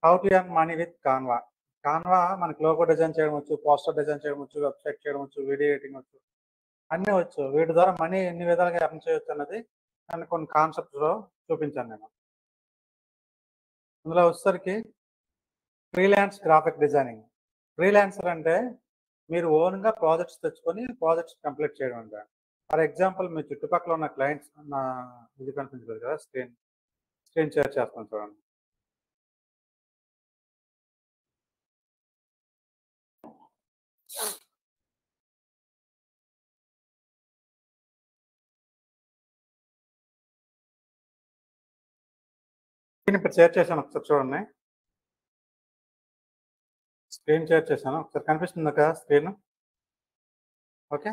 How to earn money with Canva. Canva మనకి logo design చేయడం వచ్చు, పోస్టర్ డిజైన్ చేయడం వచ్చు, వెబ్సైట్ చేయడం వచ్చు, వీడియో ఎడిటింగ్ వచ్చు, అన్నీ వచ్చు. వీటి ద్వారా మనీ ఎన్ని విధాలుగా ఎర్న్ చేయొచ్చు అన్నది నేను కొన్ని కాన్సెప్ట్స్లో చూపించాను నేను. అందులో వచ్చేసరికి ఫ్రీలాన్స్ గ్రాఫిక్ డిజైనింగ్. ఫ్రీలాన్సర్ అంటే మీరు ఓన్గా ప్రాజెక్ట్స్ తెచ్చుకొని ప్రాజెక్ట్స్ కంప్లీట్ చేయడం అంట. ఫర్ ఎగ్జాంపుల్ మీ చుట్టుపక్కల ఉన్న క్లయింట్స్ నా ఇది కనిపించలేదు కదా, స్క్రీన్ షేర్ చేస్తాను చూడండి. స్క్రీన్ ఇప్పుడు షేర్ చేశాను, ఒకసారి చూడండి. స్క్రీన్ షేర్ చేశాను, ఒకసారి కనిపిస్తుంది కదా screen? Okay,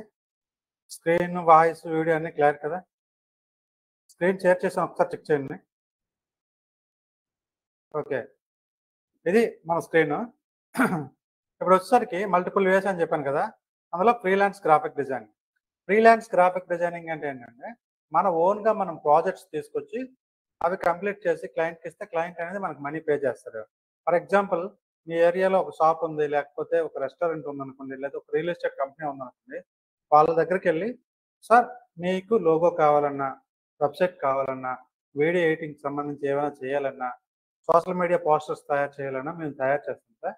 screen, voice, video అన్ని క్లియర్ కదా? స్క్రీన్ షేర్ చేశాను, ఒకసారి చెక్ చేయండి. ఓకే, ఇది మన స్క్రీన్. ఇప్పుడు వచ్చేసరికి మల్టిపుల్ వేస్ అని చెప్పాను కదా, అందులో freelance graphic designing. Freelance graphic designing అంటే ఏంటంటే మన ఓన్గా మనం ప్రాజెక్ట్స్ తీసుకొచ్చి అవి కంప్లీట్ చేసి క్లయింట్కి ఇస్తే క్లయింట్ అనేది మనకు మనీ పే చేస్తారు. ఫర్ ఎగ్జాంపుల్ మీ ఏరియాలో ఒక షాప్ ఉంది, లేకపోతే ఒక రెస్టారెంట్ ఉందనుకోండి, లేదా ఒక రియల్ ఎస్టేట్ కంపెనీ ఉందనుకోండి, వాళ్ళ దగ్గరికి వెళ్ళి సార్ మీకు లోగో కావాలన్నా, వెబ్సైట్ కావాలన్నా, వీడియో ఎడిటింగ్ సంబంధించి ఏమైనా చేయాలన్నా, సోషల్ మీడియా పోస్టర్స్ తయారు చేయాలన్నా మేము తయారు చేస్తాం సార్.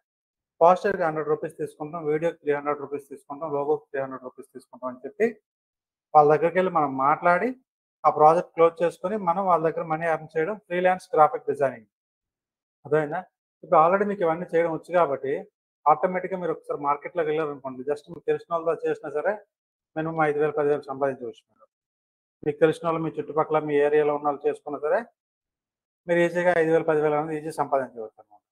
పోస్టర్కి 100 రూపీస్ తీసుకుంటాం, వీడియోకి 300 రూపీస్ తీసుకుంటాం, లోగోకి 300 రూపీస్ తీసుకుంటాం అని చెప్పి వాళ్ళ దగ్గరికి వెళ్ళి మనం మాట్లాడి ఆ ప్రాజెక్ట్ క్లోజ్ చేసుకొని మనం వాళ్ళ దగ్గర మనీ ఎర్న్ చేయడం ఫ్రీలాన్స్ గ్రాఫిక్ డిజైనింగ్. అర్థమైందా? ఇప్పుడు ఆల్రెడీ మీకు ఇవన్నీ చేయడం వచ్చు కాబట్టి ఆటోమేటిక్గా మీరు ఒకసారి మార్కెట్లోకి వెళ్ళారనుకోండి, జస్ట్ మీకు తెలిసిన వాళ్ళతో చేసినా సరే మినిమం 5,000 10,000 సంపాదించవచ్చు. మీకు తెలిసిన వాళ్ళు మీ చుట్టుపక్కల మీ ఏరియాలో ఉన్న వాళ్ళు చేసుకున్నా సరే మీరు ఈజీగా 5,000 10,000 అనేది ఈజీ సంపాదించవచ్చు అనమాట.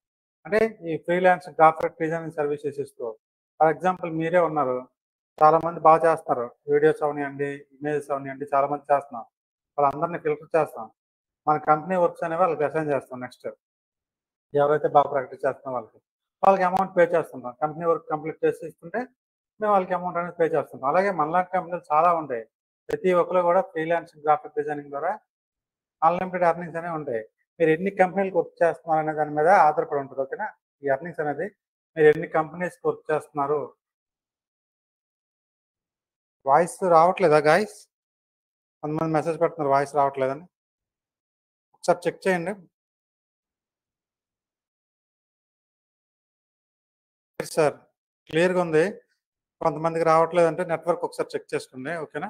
అంటే ఈ ఫ్రీలాన్స్ గ్రాఫిక్ డిజైనింగ్ సర్వీసెస్ ఇస్తూ, ఫర్ ఎగ్జాంపుల్ మీరే ఉన్నారు, చాలామంది బాగా చేస్తున్నారు, వీడియోస్ అవనివ్వండి, ఇమేజెస్ అవనివ్వండి, చాలామంది చేస్తున్నాం. వాళ్ళందరినీ ఫిల్టర్ చేస్తాం, మన కంపెనీ వర్క్స్ అనేవి వాళ్ళకి అసైన్ చేస్తాం. నెక్స్ట్ ఎవరైతే బాగా ప్రాక్టీస్ చేస్తున్నారో వాళ్ళకి అమౌంట్ పే చేస్తుంటాం. కంపెనీ వర్క్ కంప్లీట్ చేసి ఇస్తుంటే మేము వాళ్ళకి అమౌంట్ అనేది పే చేస్తుంటాం. అలాగే మనలాంటి కంపెనీలు చాలా ఉంటాయి. ప్రతి ఒక్కరు కూడా ఫ్రీలాన్స్ గ్రాఫిక్ డిజైనింగ్ ద్వారా అన్లిమిటెడ్ ఎర్నింగ్స్ అనేవి ఉంటాయి. మీరు ఎన్ని కంపెనీలకు వర్క్ చేస్తున్నారు అనే దాని మీద ఆధారపడి ఉంటుంది. ఓకేనా? ఈ ఎర్నింగ్స్ అనేది మీరు ఎన్ని కంపెనీస్కి వర్క్ చేస్తున్నారు. వాయిస్ రావట్లేదా గాయస్? కొంతమంది మెసేజ్ పెడుతున్నారు వాయిస్ రావట్లేదని. ఒకసారి చెక్ చేయండి సార్. క్లియర్గా ఉంది. కొంతమందికి రావట్లేదంటే నెట్వర్క్ ఒకసారి చెక్ చేసుకోండి. ఓకేనా?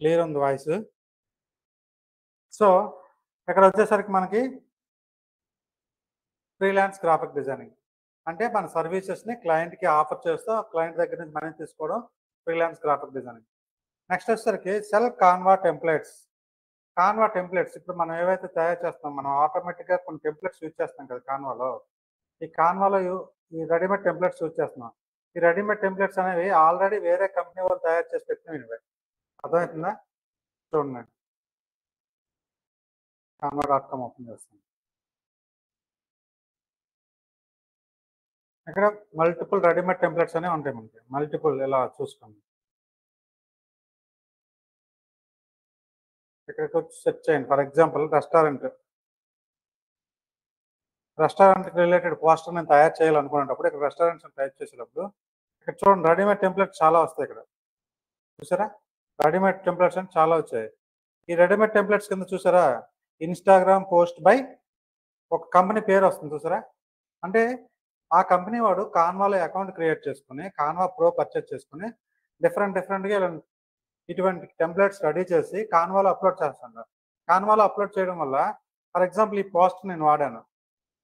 క్లియర్ ఉంది వాయిస్. సో ఇక్కడ వచ్చేసరికి మనకి ఫ్రీలాన్స్ గ్రాఫిక్ డిజైనింగ్ అంటే మన సర్వీసెస్ని క్లయింట్కి ఆఫర్ చేస్తూ క్లయింట్ దగ్గర నుంచి మనీ తీసుకోవడం ఫ్రీలాన్స్ గ్రాఫిక్ డిజైనింగ్. నెక్స్ట్ వచ్చేసరికి cell Canva templates. Canva templates ఇప్పుడు మనం ఏవైతే తయారు చేస్తాం, మనం ఆటోమేటిక్గా కొన్ని టెంప్లెట్స్ యూజ్ చేస్తాం కదా కాన్వాలో. ఈ కాన్వాలో ఈ రెడీమేడ్ టెంప్లెట్స్ యూజ్ చేస్తున్నాం. ఈ రెడీమేడ్ టెంప్లెట్స్ అనేవి ఆల్రెడీ వేరే కంపెనీ వాళ్ళు తయారు చేసి పెట్టినవి. అర్థమవుతుందా? చూడండి, canva.com ఓపెన్ చేస్తాం. ఇక్కడ మల్టిపుల్ రెడీమేడ్ టెంప్లెట్స్ అనేవి ఉంటాయి మనకి. మల్టిపుల్ ఇలా చూసుకోండి. ఇక్కడికి వచ్చి సెర్చ్ చేయండి. ఫర్ ఎగ్జాంపుల్ రెస్టారెంట్కి రిలేటెడ్ పోస్టర్ నేను తయారు చేయాలనుకునేటప్పుడు ఇక్కడ రెస్టారెంట్స్ టైప్ చేసేటప్పుడు ఇక్కడ చూడండి రెడీమేడ్ టెంప్లెట్స్ చాలా వస్తాయి. ఇక్కడ చూసారా రెడీమేడ్ టెంప్లెట్స్ అని చాలా వచ్చాయి. ఈ రెడీమేడ్ టెంప్లెట్స్ కింద చూసారా ఇన్స్టాగ్రామ్ పోస్ట్ బై ఒక కంపెనీ పేరు వస్తుంది చూసారా. అంటే ఆ కంపెనీ వాడు కాన్వాలో అకౌంట్ క్రియేట్ చేసుకుని కాన్వా ప్రో పర్చేస్ చేసుకుని డిఫరెంట్గా ఇటువంటి టెంప్లెట్స్ రెడీ చేసి కాన్వాలో అప్లోడ్ చేస్తాను. కాన్వాలో అప్లోడ్ చేయడం వల్ల ఫర్ ఎగ్జాంపుల్ ఈ పోస్ట్ నేను వాడాను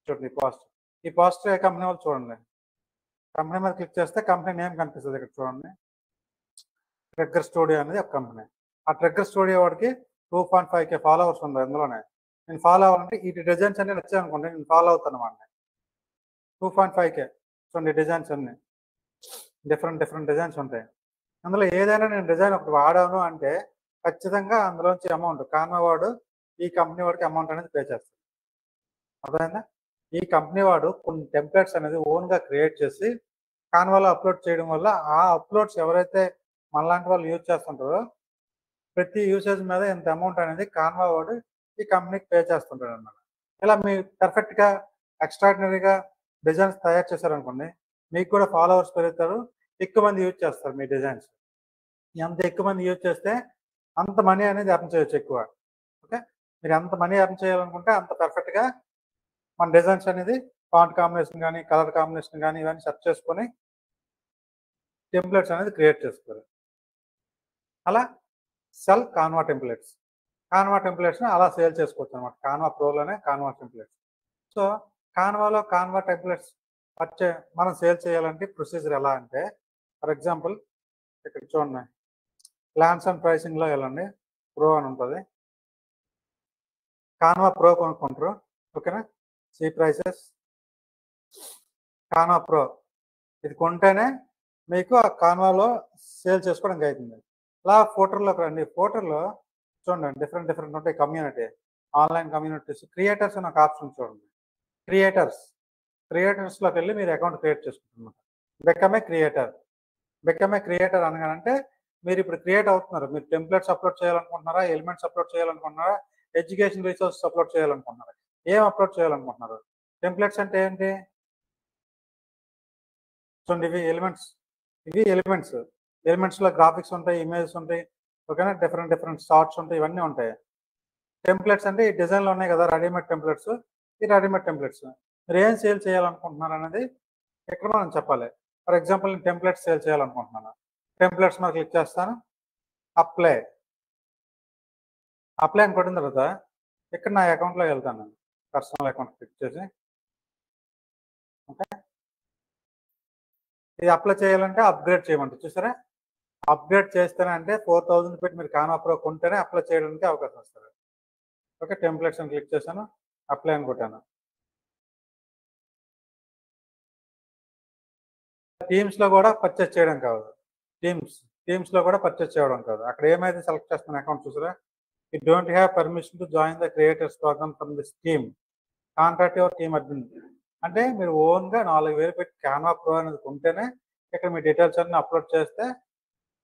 చూడండి. ఈ పోస్ట్ ఏ కంపెనీ వాళ్ళు చూడండి. కంపెనీ మీద క్లిక్ చేస్తే కంపెనీ నేమ్ కనిపిస్తుంది. ఇక్కడ చూడండి ట్రిగ్గర్ స్టూడియో అనేది ఒక కంపెనీ. ఆ ట్రిగ్గర్ స్టూడియో వాడికి 2.5K ఫాలోవర్స్ ఉంది. అందులోనే నేను ఫాలో అవ్వాలంటే ఈ డిజైన్స్ అన్ని నచ్చాయి అనుకోండి, నేను ఫాలో అవుతాను అన్నమాట. 2.5K చూడండి డిజైన్స్ అన్ని డిఫరెంట్ డిజైన్స్ ఉంటాయి. అందులో ఏదైనా నేను డిజైన్ ఒకటి వాడాను అంటే ఖచ్చితంగా అందులోంచి అమౌంట్ కాన్వా వాడు ఈ కంపెనీ వాడికి అమౌంట్ అనేది పే చేస్తాడు. అర్థమైందా? ఈ కంపెనీ వాడు కొన్ని టెంప్లెట్స్ అనేది ఓన్గా క్రియేట్ చేసి కాన్వాలో అప్లోడ్ చేయడం వల్ల ఆ అప్లోడ్స్ ఎవరైతే మనలాంటి వాళ్ళు యూజ్ చేస్తుంటారో ప్రతి యూసేజ్ మీద ఇంత అమౌంట్ అనేది కాన్వా వాడు ఈ కంపెనీకి పే చేస్తుంటాడు అన్నమాట. ఇలా మీరు పర్ఫెక్ట్గా ఎక్స్ట్రాడినరీగా డిజైన్స్ తయారు చేశారనుకోండి, మీకు కూడా ఫాలోవర్స్ పెరుగుతారు, ఎక్కువ మంది యూజ్ చేస్తారు మీ డిజైన్స్. ఎంత ఎక్కువ మంది యూజ్ చేస్తే అంత మనీ అనేది ఎర్న్ చేయొచ్చు ఎక్కువ. ఓకే. మీరు ఎంత మనీ ఎర్న్ చేయాలనుకుంటే అంత పర్ఫెక్ట్‌గా మన డిజైన్స్ అనేది ఫాంట్ కాంబినేషన్ గానీ, కలర్ కాంబినేషన్ గానీ ఇవన్నీ సెట్ చేసుకొని టెంప్లెట్స్ అనేది క్రియేట్ చేసుకోవాలి. అలా సెల్ కాన్వా టెంప్లెట్స్. కాన్వా టెంప్లెట్స్‌ని అలా సేల్ చేసుకోవచ్చనమాట. కాన్వా ప్రోలోనే కాన్వా టెంప్లెట్స్. సో, కాన్వాలో కాన్వా టెంప్లెట్స్ మనం సేల్ చేయాలంటే ప్రొసీజర్ ఎలా అంటే, ఫర్ ఎగ్జాంపుల్ ఇక్కడ చూడండి. ప్లాన్స్ అండ్ ప్రైసింగ్‌లో వెళ్ళండి. ప్రో అని ఉంటది. కాన్వా ప్రో కొనుక్కుంటారు. ఓకేనా? See prices. Canva Pro. ఇది కొంటేనే మీకు ఆ కాన్వాలో సేల్ చేసుకోవడానికి అవుతుంది. అలా ఫోటోలోకి రండి. ఫోటోలో చూడండి డిఫరెంట్ ఉంటాయి కమ్యూనిటీ. ఆన్‌లైన్ కమ్యూనిటీస్, క్రియేటర్స్ అని ఒక ఆప్షన్ చూడండి. క్రియేటర్స్‌లోకి వెళ్ళి మీరు అకౌంట్ క్రియేట్ చేసుకుంటున్నారు. Become a creator. Become a creator అనగానంటే మీరు ఇప్పుడు క్రియేట్ అవుతున్నారు. మీరు టెంప్లెట్స్ అప్లోడ్ చేయాలనుకుంటున్నారా? ఎలిమెంట్స్ అప్లోడ్ చేయాలనుకుంటున్నారా? ఎడ్యుకేషన్ రిసోర్సెస్ అప్లోడ్ చేయాలనుకుంటున్నారా? ఏం అప్లోడ్ చేయాలనుకుంటున్నారు? టెంప్లెట్స్ అంటే ఏంటి? చూడండి ఇవి ఎలిమెంట్స్. ఎలిమెంట్స్‌లో గ్రాఫిక్స్ ఉంటాయి, ఇమేజెస్ ఉంటాయి. ఓకేనా? డిఫరెంట్ షార్ట్స్ ఉంటాయి. ఇవన్నీ ఉంటాయి. టెంప్లెట్స్ అంటే ఈ డిజైన్‌లో ఉన్నాయి కదా! Readymade templates. ఈ రెడీమేడ్ టెంప్లెట్స్. మీరు ఏం సేల్ చేయాలనుకుంటున్నారు అనేది ఇక్కడ మనం చెప్పాలి. ఫర్ ఎగ్జాంపుల్ నేను టెంప్లెట్స్ సేల్ చేయాలనుకుంటున్నాను. టెంప్లెట్స్ మీద క్లిక్ చేస్తాను. అప్లై. అప్లై అని కొట్టిన తర్వాత ఇక్కడ నా అకౌంట్‌లోకి వెళ్తాను నేను. పర్సనల్ అకౌంట్ క్లిక్ చేసి. ఓకే. ఇది అప్లై చేయాలంటే అప్‌గ్రేడ్ చేయమంటారు. చూసారా? అప్‌గ్రేడ్ చేస్తేనే అంటే 4000 పెట్టి మీరు కాన్వా ప్రో కొంటేనే అప్లై చేయడానికి అవకాశం వస్తది. ఓకే. టెంప్లెట్స్ అని క్లిక్ చేశాను. అప్లై అని కొట్టాను. టీమ్స్‌లో కూడా పర్చేజ్ చేయడం కాదు. టీమ్స్‌లో కూడా పర్చేజ్ చేయడం కాదు. అక్కడ ఏమైతే సెలెక్ట్ చేస్తున్న అకౌంట్ చూసారా? You don't have permission to join the creators programme from this team. Contact your team admin. అంటే మీరు ఓన్‌గా 4000 పెట్టి కాన్వా ప్రో అనేది కొంటేనే ఇక్కడ మీ డీటెయిల్స్ అన్నీ అప్లోడ్ చేస్తే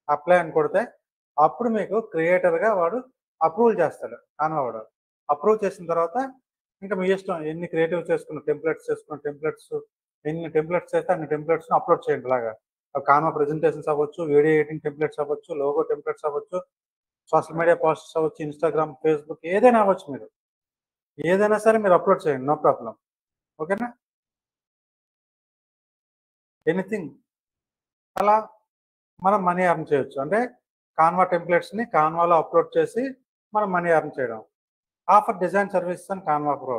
అప్లై అని కొడితే అప్పుడు మీకు క్రియేటర్‌గా వాడు అప్రూవల్ చేస్తాడు కాన్వా వాడు. అప్రూవ్ చేసిన తర్వాత ఇంకా మీ ఇష్టం ఎన్ని క్రియేటివ్ చేసుకున్న టెంప్లెట్స్ ఎన్ని టెంప్లెట్స్ చేస్తే అన్ని టెంప్లెట్స్‌ని అప్లోడ్ చేయండి ఇలాగా. కాన్వా ప్రెజెంటేషన్స్ అవ్వచ్చు, వీడియో ఎడిటింగ్ టెంప్లెట్స్ అవ్వచ్చు, లోగో టెంప్లెట్స్ అవ్వచ్చు, సోషల్ మీడియా పోస్ట్స్ అవ్వచ్చు, ఇన్‌స్టాగ్రామ్, ఫేస్‌బుక్ ఏదైనా అవ్వచ్చు మీరు. ఏదైనా సరే మీరు అప్లోడ్ చేయండి. No problem. ఓకేనా? ఎనీథింగ్. అలా మనం మనీ ఎర్న్ చేయొచ్చు. అంటే కాన్వా టెంప్లెట్స్‌ని కాన్వాలో అప్లోడ్ చేసి మనం మనీ ఎర్న్ చేయడం. Offer design services and Canva pro.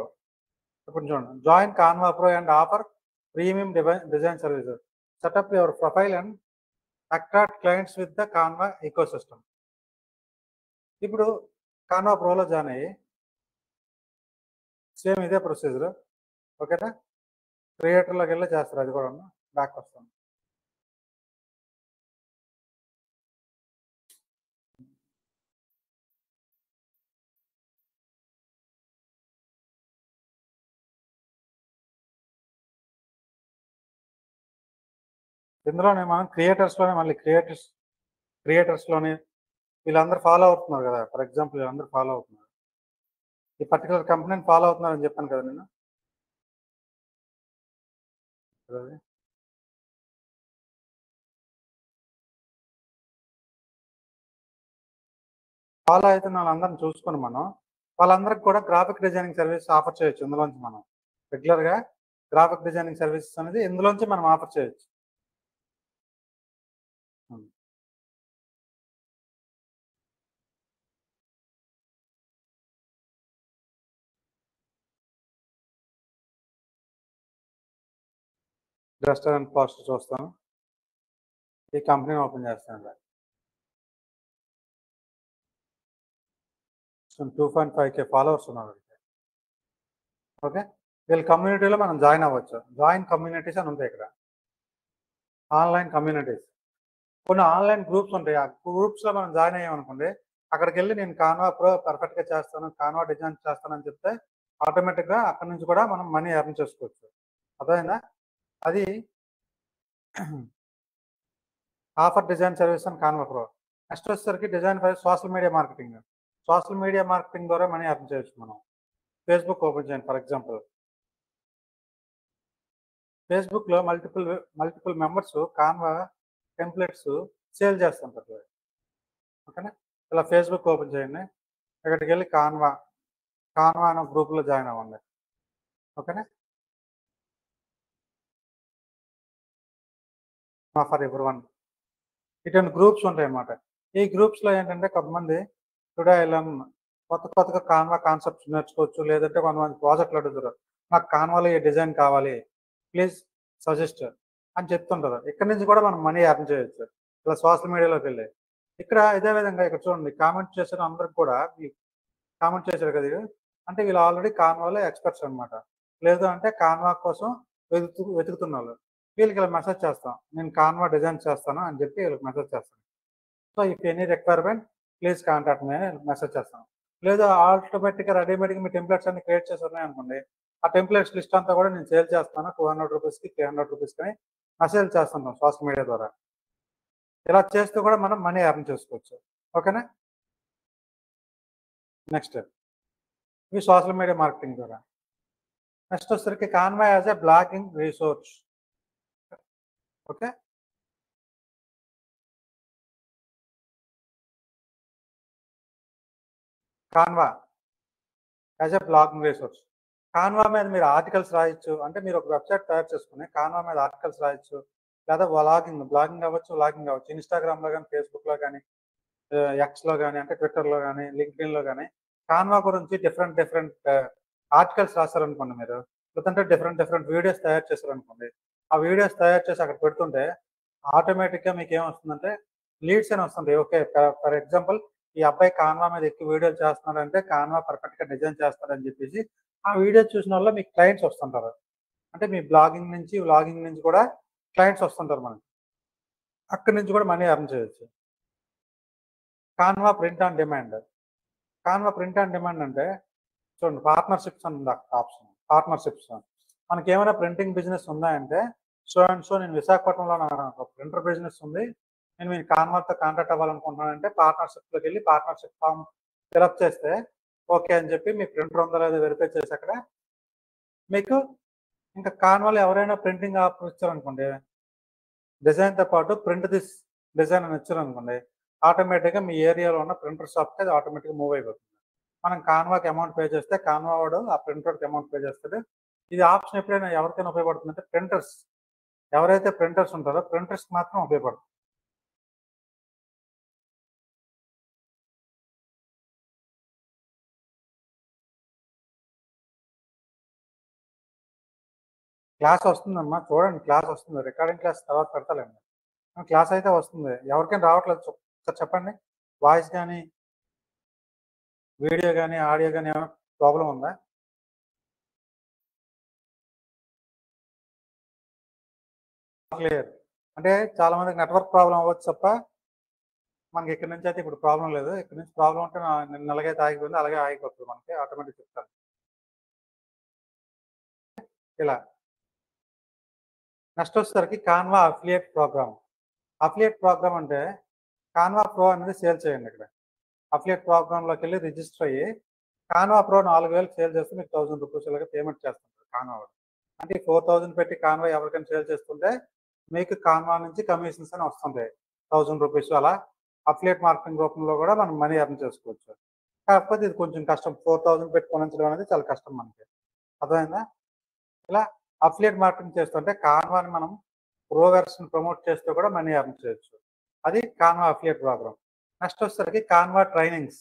ఇప్పుడు చూడండి. Join Canva pro and offer premium design services. Setup your profile and attract clients with the Canva ecosystem. ఇప్పుడు కాన్వా ప్రోలో జాయిన్ అయ్యి same ఇదే procedure. ఓకేనా? క్రియేటర్‌లోకి వెళ్ళి చేస్తారు అది కూడాను. బ్యాక్ వస్తాను. ఇందులోనే మనం క్రియేటర్స్‌లోనే వీళ్ళందరూ ఫాలో అవుతున్నారు కదా! ఫర్ ఎగ్జాంపుల్ వీళ్ళందరూ ఫాలో అవుతున్నారు. ఈ పర్టిక్యులర్ కంపెనీని ఫాలో అవుతున్నారని చెప్పాను కదా నేను. అది. ఫాలో అవుతున్న వాళ్ళందరిని చూసుకొని మనం వాళ్ళందరికి కూడా గ్రాఫిక్ డిజైనింగ్ సర్వీస్ ఆఫర్ చేయొచ్చు ఇందులోంచి మనం. రెగ్యులర్‌గా గ్రాఫిక్ డిజైనింగ్ సర్వీసెస్ అనేది ఇందులోంచి మనం ఆఫర్ చేయొచ్చు. హ్మ్. రెస్టారెంట్ పోస్ట్ చూస్తాను. ఈ కంపెనీని ఓపెన్ చేస్తాను. సో 2.5K ఫాలోవర్స్ ఉన్నారు. ఓకే. వీళ్ళ కమ్యూనిటీలో మనం జాయిన్ అవ్వచ్చు. జాయిన్ కమ్యూనిటీస్ అని ఉంటాయి ఇక్కడ. Online communities. కొన్ని ఆన్‌లైన్ గ్రూప్స్ ఉంటాయి. ఆ గ్రూప్స్‌లో మనం జాయిన్ అయ్యామనుకోండి, అక్కడికెళ్ళి నేను కాన్వా ప్రో పర్ఫెక్ట్‌గా చేస్తాను, కాన్వా డిజైన్ చేస్తానని చెప్తే ఆటోమేటిక్‌గా అక్కడి నుంచి కూడా మనం మనీ ఎర్న్ చేసుకోవచ్చు. అర్థమైందా? అది offer design service and Canva pro. Next వచ్చేసరికి design for social media marketing. Social media marketing ద్వారా మనీ ఎర్న్ చేయొచ్చు మనం. ఫేస్‌బుక్ ఓపెన్ చేయండి ఫర్ ఎగ్జాంపుల్. ఫేస్బుక్లో multiple members Canva templates sale చేస్తుంటారు. ఓకేనా, ఇలా ఫేస్బుక్ ఓపెన్ చేయండి, ఇక్కడికి వెళ్ళి కాన్వా అనే గ్రూప్లో జాయిన్ అవ్వండి. ఓకేనా, ఫర్ ఎవరి వన్ ఇటువంటి గ్రూప్స్ ఉంటాయి అన్నమాట. ఈ గ్రూప్స్లో ఏంటంటే కొంతమంది టుడే ఐ లెర్న్ కొత్తగా కాన్వా కాన్సెప్ట్స్ నేర్చుకోవచ్చు, లేదంటే కొంతమంది ప్రాజెక్టులు అడుగుతారు, నాకు కాన్వాలో ఈ డిజైన్ కావాలి ప్లీజ్ సజెస్ట్ అని చెప్తుంటారు. ఇక్కడ నుంచి కూడా మనం మనీ ఎర్న్ చేయొచ్చు ఇలా సోషల్ మీడియాలోకి వెళ్ళి. ఇక్కడ ఇదే విధంగా ఇక్కడ చూడండి, కామెంట్ చేసిన అందరికి కూడా కామెంట్ చేశారు కదా, అంటే వీళ్ళు ఆల్రెడీ కాన్వాలో ఎక్స్పర్ట్స్ అనమాట. లేదు అంటే కాన్వా కోసం వెతుకుతున్న వాళ్ళు, వీళ్ళకి ఇలా మెసేజ్ చేస్తాం, నేను కాన్వా డిజైన్ చేస్తాను అని చెప్పి వీళ్ళకి మెసేజ్ చేస్తాను. So if any requirement please contact me అని మెసేజ్ చేస్తాను. లేదా ఆటోమేటిక్గా రెడీమేడ్గా మీ టెంప్లెట్స్ అన్ని క్రియేట్ చేసి ఉన్నాయి అనుకోండి, ఆ టెంప్లెట్స్ లిస్ట్ అంతా కూడా నేను సేల్ చేస్తాను 200 రూపీస్కి 300 రూపీస్కి అని మెసేజ్ చేస్తున్నాం సోషల్ మీడియా ద్వారా. ఇలా చేస్తూ కూడా మనం మనీ ఎర్న్ చేసుకోవచ్చు. ఓకేనా, నెక్స్ట్ ఇవి సోషల్ మీడియా మార్కెటింగ్ ద్వారా. నెక్స్ట్ వచ్చేసరికి Canva as a blogging resource. Okay, Canva as a blogging resource. Canva మీద మీరు ఆర్టికల్స్ రాయొచ్చు, అంటే మీరు ఒక వెబ్సైట్ తయారు చేసుకుని కాన్వా మీద ఆర్టికల్స్ రాయొచ్చు, లేదా బ్లాగింగ్ అవ్వచ్చు ఇన్స్టాగ్రామ్లో కానీ, ఫేస్బుక్లో కానీ, ఎక్స్లో కానీ, అంటే ట్విట్టర్లో కానీ, లింక్డ్ఇన్లో కానీ కాన్వా గురించి డిఫరెంట్ ఆర్టికల్స్ రాశారనుకోండి మీరు, లేదంటే డిఫరెంట్ వీడియోస్ తయారు చేశారనుకోండి, ఆ వీడియోస్ తయారు చేసి అక్కడ పెడుతుంటే ఆటోమేటిక్గా మీకు ఏమొస్తుందంటే లీడ్స్ అని వస్తుంటాయి. ఓకే, ఫర్ ఎగ్జాంపుల్ ఈ అబ్బాయి కాన్వా మీద ఎక్కువ వీడియోలు చేస్తున్నాడంటే కాన్వా పర్ఫెక్ట్గా డిజైన్ చేస్తాడని చెప్పేసి ఆ వీడియో చూసిన వల్ల మీకు క్లయింట్స్ వస్తుంటారు. అంటే మీ వ్లాగింగ్ నుంచి కూడా క్లయింట్స్ వస్తుంటారు మనకి, అక్కడి నుంచి కూడా మనీ ఎర్న్ చేయొచ్చు. Canva print on demand. Canva print on demand అంటే చూడండి, పార్ట్నర్షిప్స్ అని ఉంది ఆప్షన్. పార్ట్నర్షిప్స్ మనకి ఏమైనా ప్రింటింగ్ బిజినెస్ ఉందా అంటే, సో అండ్ సో నేను విశాఖపట్నంలో ఒక ప్రింటర్ బిజినెస్ ఉంది, నేను మీరు కాన్వాతో కాంటాక్ట్ అవ్వాలనుకుంటున్నానంటే పార్ట్నర్షిప్లోకి వెళ్ళి పార్ట్నర్షిప్ ఫామ్ ఫిలప్ చేస్తే ఓకే అని చెప్పి మీ ప్రింటర్ ఉందో లేదో వెరిఫై చేసి అక్కడ మీకు ఇంకా కాన్వాలో ఎవరైనా ప్రింటింగ్ ఆప్ ఇచ్చారనుకోండి, డిజైన్తో పాటు ప్రింట్ దిస్ డిజైన్ అని ఇచ్చారనుకోండి, ఆటోమేటిక్గా మీ ఏరియాలో ఉన్న ప్రింటర్ షాప్కి అది ఆటోమేటిక్గా మూవ్ అయిపోతుంది. మనం కాన్వాకి అమౌంట్ పే చేస్తే కాన్వా వాడు ఆ ప్రింటర్కి అమౌంట్ పే చేస్తాడు. ఇది ఆప్షన్ ఎప్పుడైనా ఎవరికైనా ఉపయోగపడుతుంది అంటే ప్రింటర్స్, ఎవరైతే ప్రింటర్స్ ఉంటారో ప్రింటర్స్కి మాత్రం ఉపయోగపడుతుంది. క్లాస్ వస్తుందమ్మా, చూడండి క్లాస్ వస్తుంది, రికార్డింగ్ క్లాస్ తర్వాత పెడతాలేండి. క్లాస్ అయితే వస్తుంది, ఎవరికైనా రావట్లేదు చెప్పండి. వాయిస్ కానీ, వీడియో కానీ, ఆడియో కానీ ఏమైనా ప్రాబ్లం ఉందా? క్లియర్ అంటే చాలా మందికి నెట్వర్క్ ప్రాబ్లం అవ్వచ్చు తప్ప మనకి ఇక్కడ నుంచి అయితే ఇప్పుడు ప్రాబ్లం లేదు. ఇక్కడ నుంచి ప్రాబ్లం ఉంటే నిన్న ఎలాగైతే ఆగిపోయిందో అలాగే ఆగిపోతుంది, మనకి ఆటోమేటిక్ చెప్తాను. ఇలా నెక్స్ట్ వచ్చేసరికి Canva affiliate programme. Affiliate programme అంటే కాన్వా ప్రో అనేది సేల్ చేయండి. ఇక్కడ అఫిలియేట్ ప్రోగ్రామ్లోకి వెళ్ళి రిజిస్టర్ అయ్యి కాన్వా ప్రో 4000 సేల్ చేస్తే మీకు 1000 రూపీస్ ఇలాగా పేమెంట్ చేస్తుంటారు కాన్వా వాడు. అంటే 4000 పెట్టి కాన్వా ఎవరికైనా సేల్ చేస్తుంటే మీకు కాన్వా నుంచి కమిషన్స్ అని వస్తుంటాయి 1000 రూపీస్. అలా అఫిలియేట్ మార్కెటింగ్ రూపంలో కూడా మనం మనీ ఎర్న్ చేసుకోవచ్చు. కాకపోతే ఇది కొంచెం కష్టం, 4000 పెట్టి కొనించడం అనేది చాలా కష్టం మనకి, అర్థమైందా? ఇలా అఫిలియేట్ మార్కెటింగ్ చేస్తుంటే కాన్వాని మనం ప్రో వెర్షన్ ప్రమోట్ చేస్తూ కూడా మనీ ఎర్న్ చేయొచ్చు. అది కాన్వా అఫిలియేట్ ప్రోగ్రామ్. నెక్స్ట్ వచ్చేసరికి కాన్వా ట్రైనింగ్స్.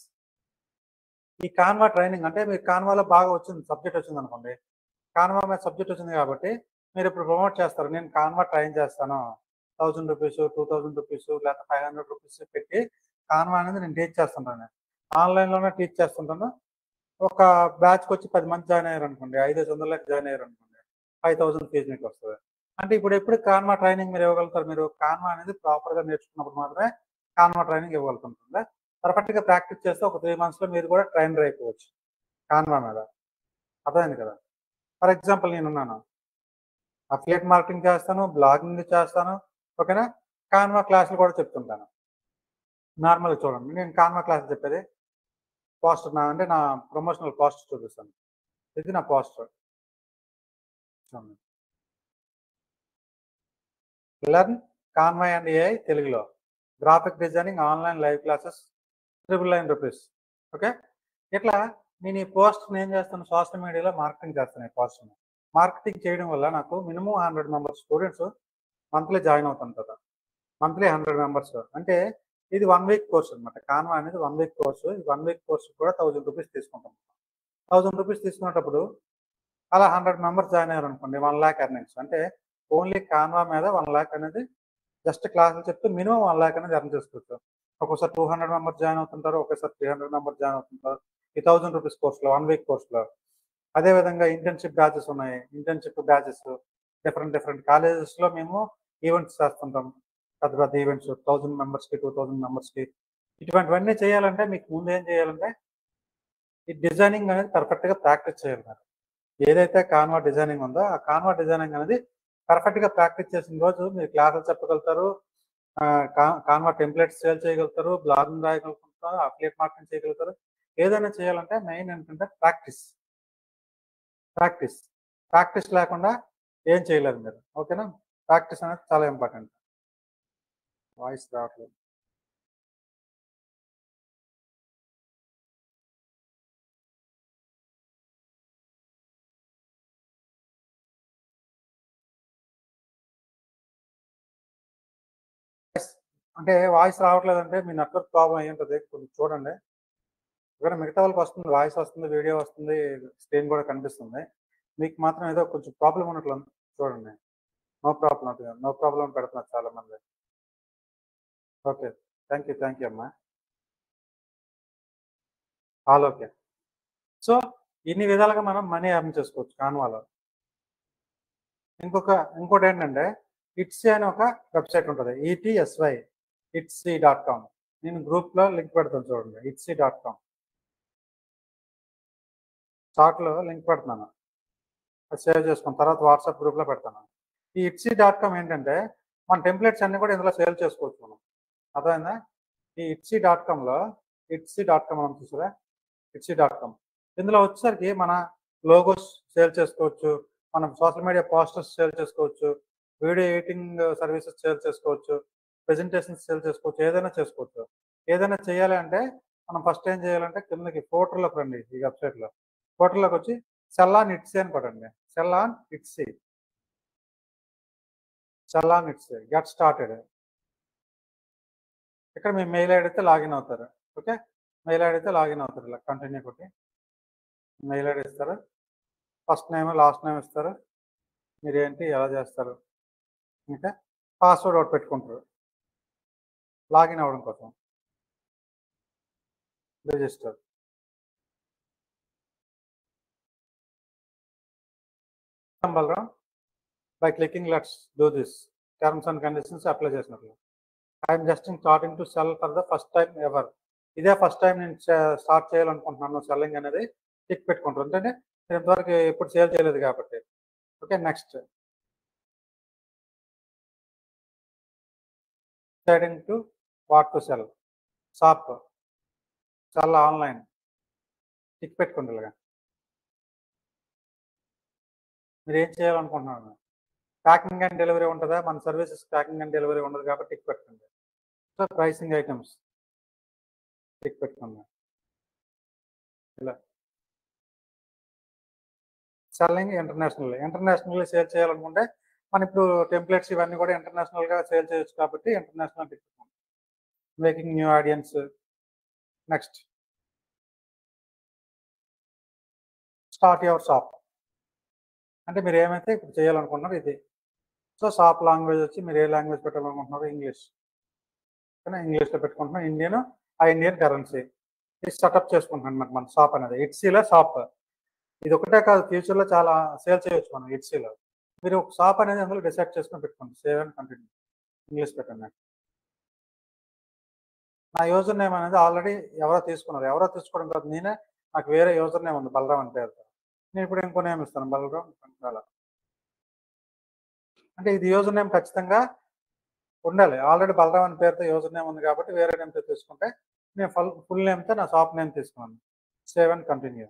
ఈ కాన్వా ట్రైనింగ్ అంటే మీరు కాన్వాలో బాగా వచ్చింది, సబ్జెక్ట్ వచ్చింది అనుకోండి, కాన్వా మీద సబ్జెక్ట్ వచ్చింది కాబట్టి మీరు ఇప్పుడు ప్రమోట్ చేస్తారు, నేను కాన్వా ట్రైన్ చేస్తాను 1000 రూపీస్ 2000 రూపీస్ లేకపోతే 500 రూపీస్ పెట్టి కాన్వా అనేది నేను టీచ్ చేస్తుంటాను, ఆన్లైన్లోనే టీచ్ చేస్తుంటాను. ఒక బ్యాచ్కి వచ్చి 10 మంది జాయిన్ అయ్యారు అనుకోండి, 500 జాయిన్ అయ్యారు అనుకోండి, 5000 ఫీజు మీకు వస్తుంది. అంటే ఇప్పుడు ఎప్పుడు కాన్వా ట్రైనింగ్ మీరు ఇవ్వగలుగుతారు, మీరు కాన్వా అనేది ప్రాపర్గా నేర్చుకున్నప్పుడు మాత్రమే కాన్వా ట్రైనింగ్ ఇవ్వగలుగుతుంటుంది. పర్ఫెక్ట్గా ప్రాక్టీస్ చేస్తే ఒక 3 మంత్స్లో మీరు కూడా ట్రైనర్ అయిపోవచ్చు కాన్వా మీద, అర్థమైంది కదా? ఫర్ ఎగ్జాంపుల్ నేనున్నాను, అఫిలియేట్ మార్కెటింగ్ చేస్తాను, బ్లాగింగ్ చేస్తాను, ఓకేనా, కాన్వా క్లాసులు కూడా చెప్తుంటాను. నార్మల్గా చూడండి, నేను కాన్వా క్లాస్ చెప్పేది పోస్టర్ అంటే నా ప్రమోషనల్ పోస్టర్ చూపిస్తాను. ఇది నా పోస్టర్ చూడండి. లెర్న్ కాన్వా అండ్ ఏఐ తెలుగులో. Graphic designing online live classes ₹999. Okay. ఇట్లా నేను ఈ పోస్ట్‌ని ఏం చేస్తాను, సోషల్ మీడియాలో మార్కెటింగ్ చేస్తాను ఈ పోస్ట్‌ని. మార్కెటింగ్ చేయడం వల్ల నాకు minimum 100 members students monthly join అవుతుంటారు. Monthly 100 members. అంటే ఇది 1 వీక్ కోర్స్ అనమాట. కాన్వా అనేది 1 వీక్ కోర్సు. ఈ 1 వీక్ కోర్స్ కూడా ₹1000 తీసుకుంటాం. ₹1000 తీసుకునేటప్పుడు అలా 100 మెంబర్స్ జాయిన్ అయ్యారనుకోండి, 1,00,000 ఎర్నింగ్స్. అంటే ఓన్లీ కాన్వా మీద 1,00,000 అనేది జస్ట్ క్లాసులు చెప్తే మినిమమ్ 1,00,000 అనేది ఎర్న్ చేసుకోవచ్చు. ఒక్కోసారి 200 మెంబర్స్ జాయిన్ అవుతుంటారు. ఒకేసారి 300 మెంబర్స్ జాయిన్ అవుతుంటారు. ఈ ₹1000 కోర్స్‌లో 1 వీక్ కోర్స్‌లో. అదేవిధంగా ఇంటర్న్‌షిప్ బ్యాచెస్ ఉన్నాయి. ఇంటర్న్‌షిప్ బ్యాచెస్ డిఫరెంట్ కాలేజెస్‌లో మేము ఈవెంట్స్ చేస్తుంటాం. పెద్ద పెద్ద ఈవెంట్స్ 1000 మెంబర్స్‌కి, 2000 మెంబర్స్‌కి. ఇటువంటివన్నీ చేయాలంటే మీకు ముందు ఏం చేయాలంటే ఈ డిజైనింగ్ అనేది పర్ఫెక్ట్‌గా ప్రాక్టీస్ చేయాలి మీరు. ఏదైతే కాన్వా డిజైనింగ్ ఉందో ఆ కాన్వా డిజైనింగ్ అనేది పర్ఫెక్ట్‌గా ప్రాక్టీస్ చేసిన రోజు మీరు క్లాసులు చెప్పగలుగుతారు. కాన్వా టెంప్లెట్స్ సేల్ చేయగలుగుతారు. బ్లాగింగ్ రాయగలుగుతారు. అఫిలియేట్ మార్కెటింగ్ చేయగలుగుతారు. ఏదైనా చేయాలంటే మెయిన్ ఏంటంటే ప్రాక్టీస్. ప్రాక్టీస్. ప్రాక్టీస్ లేకుండా ఏం చేయలేరు మీరు. ఓకేనా? ప్రాక్టీస్ అనేది చాలా ఇంపార్టెంట్. వాయిస్ రావట్లేదు. అంటే వాయిస్ రావట్లేదంటే మీ నెట్వర్క్ ప్రాబ్లమ్ అయ్యి ఉంటది. కొంచెం చూడండి. ఒకవేళ మిగతా వాళ్ళకి వస్తుంది. వాయిస్ వస్తుంది, వీడియో వస్తుంది, స్క్రీన్ కూడా కనిపిస్తుంది. మీకు మాత్రం ఏదో కొంచెం ప్రాబ్లమ్ ఉన్నట్లు ఉంది. చూడండి. నో ప్రాబ్లమ్ అది. నో ప్రాబ్లమ్ పెడుతున్నారు చాలామంది. ఓకే. థాంక్ యూ అమ్మా. All okay. సో, ఇన్ని విధాలుగా మనం మనీ ఎర్న్ చేసుకోవచ్చు కాన్వాలో. ఇంకోటేంటంటే ఇట్సీ అని ఒక వెబ్‌సైట్ ఉంటది. ఈటీఎస్‌వై ఇట్సీ.కామ్. నేను గ్రూప్‌లో లింక్ పెడతాను చూడండి. ఇట్సీ.కామ్. చాట్‌లో లింక్ పెడుతున్నాను. అది సేవ్ చేసుకున్న తర్వాత వాట్సాప్ గ్రూప్‌లో పెడతాను. ఈ ఇట్సీ.కామ్ ఏంటంటే మన టెంప్లెట్స్ అన్నీ కూడా ఇందులో సేల్ చేసుకోవచ్చు మనం. అర్థమైందా? ఈ ఇట్సీ.కామ్‌లో ఇట్సీ.కామ్ అని చూసారా? ఇట్సీ.కామ్. ఇందులో వచ్చేసరికి మన లోగోస్ సేల్ చేసుకోవచ్చు. మనం సోషల్ మీడియా పోస్టర్స్ సేల్ చేసుకోవచ్చు. వీడియో ఎడిటింగ్ సర్వీసెస్ సేల్ చేసుకోవచ్చు. ప్రెజెంటేషన్స్ సేల్ చేసుకోవచ్చు. ఏదైనా చేసుకోవచ్చు. ఏదైనా చేయాలి అంటే మనం ఫస్ట్ ఏం చేయాలంటే కిందకి ఫోటోలోకి రండి ఈ వెబ్‌సైట్‌లో. ఫోటోలోకి వచ్చి సెల్ ఆన్ ఇట్సీ అని కొట్టండి. Sell on Etsy. Sell on Etsy. Get started. ఇక్కడ మీ మెయిల్ ఐడీతో లాగిన్ అవుతారు. ఓకే. మెయిల్ ఐడీతో లాగిన్ అవుతారు. ఇలా కంటిన్యూ కొట్టి మెయిల్ ఐడీ ఇస్తారు. ఫస్ట్ నేమ్, లాస్ట్ నేమ్ ఇస్తారు. మీరేంటి, ఎలా చేస్తారు. ఇంకా పాస్వర్డ్ ఒకటి పెట్టుకుంటారు లాగిన్ అవ్వడం కోసం. Register. Balaram by clicking let's do this. Terms and conditions apply చేసినట్లు. I'm just starting to sell for the first time ever. ఇదే ఫస్ట్ టైం నేను స్టార్ట్ చేయాలనుకుంటున్నాను సెల్లింగ్ అనేది టిక్ పెట్టుకుంటారు. అంటే నేను ఇంతవరకు ఎప్పుడు సేల్ చేయలేదు కాబట్టి. Okay. Next. Deciding to what to sell. Shop. Sell online. Tick పెట్టుకోండి ఇలాగా. మీరు ఏం చేయాలనుకుంటున్నారు. ప్యాకింగ్ అండ్ డెలివరీ ఉంటుందా? మన సర్వీసెస్ ప్యాకింగ్ అండ్ డెలివరీ ఉండదు కాబట్టి టిక్ పెట్టుకోండి. సో ప్రైసింగ్ ఐటమ్స్ టిక్ పెట్టుకోండి. ఇలా సెల్లింగ్ ఇంటర్నేషనల్లీ సేల్ చేయాలనుకుంటే మనం ఇప్పుడు టెంప్లెట్స్ ఇవన్నీ కూడా ఇంటర్నేషనల్‌గా సేల్ చేయొచ్చు కాబట్టి ఇంటర్నేషనల్ టిక్ పెట్టుకోండి. Making new audience. Next. Start your shop. అంటే మీరు ఏమైతే ఇప్పుడు చేయాలనుకుంటున్నారో ఇది. సో షాప్ లాంగ్వేజ్ వచ్చి మీరు ఏ లాంగ్వేజ్ పెట్టాలనుకుంటున్నారో ఇంగ్లీష్. ఓకేనా? ఇంగ్లీష్‌లో పెట్టుకుంటున్నాం. Indian currency. ఇది సెటప్ చేసుకుంటున్నాం అనమాట మన షాప్ అనేది. ఇట్సీలో షాప్. ఇది ఒకటే కాదు, ఫ్యూచర్‌లో చాలా సేల్ చేయొచ్చు మనం ఇట్సీలో. మీరు ఒక షాప్ అనేది అందులో డిసైడ్ చేసుకొని పెట్టుకోండి. Save and continue. ఇంగ్లీష్ పెట్టండి. నా యూజర్ నేమ్ అనేది ఆల్రెడీ ఎవరో తీసుకున్నారు. ఎవరో తీసుకోవడం కాదు, నేనే నాకు వేరే యూజర్ నేమ్ ఉంది బలరాం అని పేరుతో. నేను ఇప్పుడు ఇంకో నేమ్ ఇస్తాను బలరాం పంచాల. అంటే ఇది యూజర్ నేమ్ ఖచ్చితంగా ఉండాలి. ఆల్రెడీ బలరాం అని పేరుతో యూజర్ నేమ్ ఉంది కాబట్టి వేరే నేమ్‌తో తీసుకుంటే నేను ఫుల్ నేమ్‌తో నా షాప్ నేమ్ తీసుకున్నాను. Save and continue.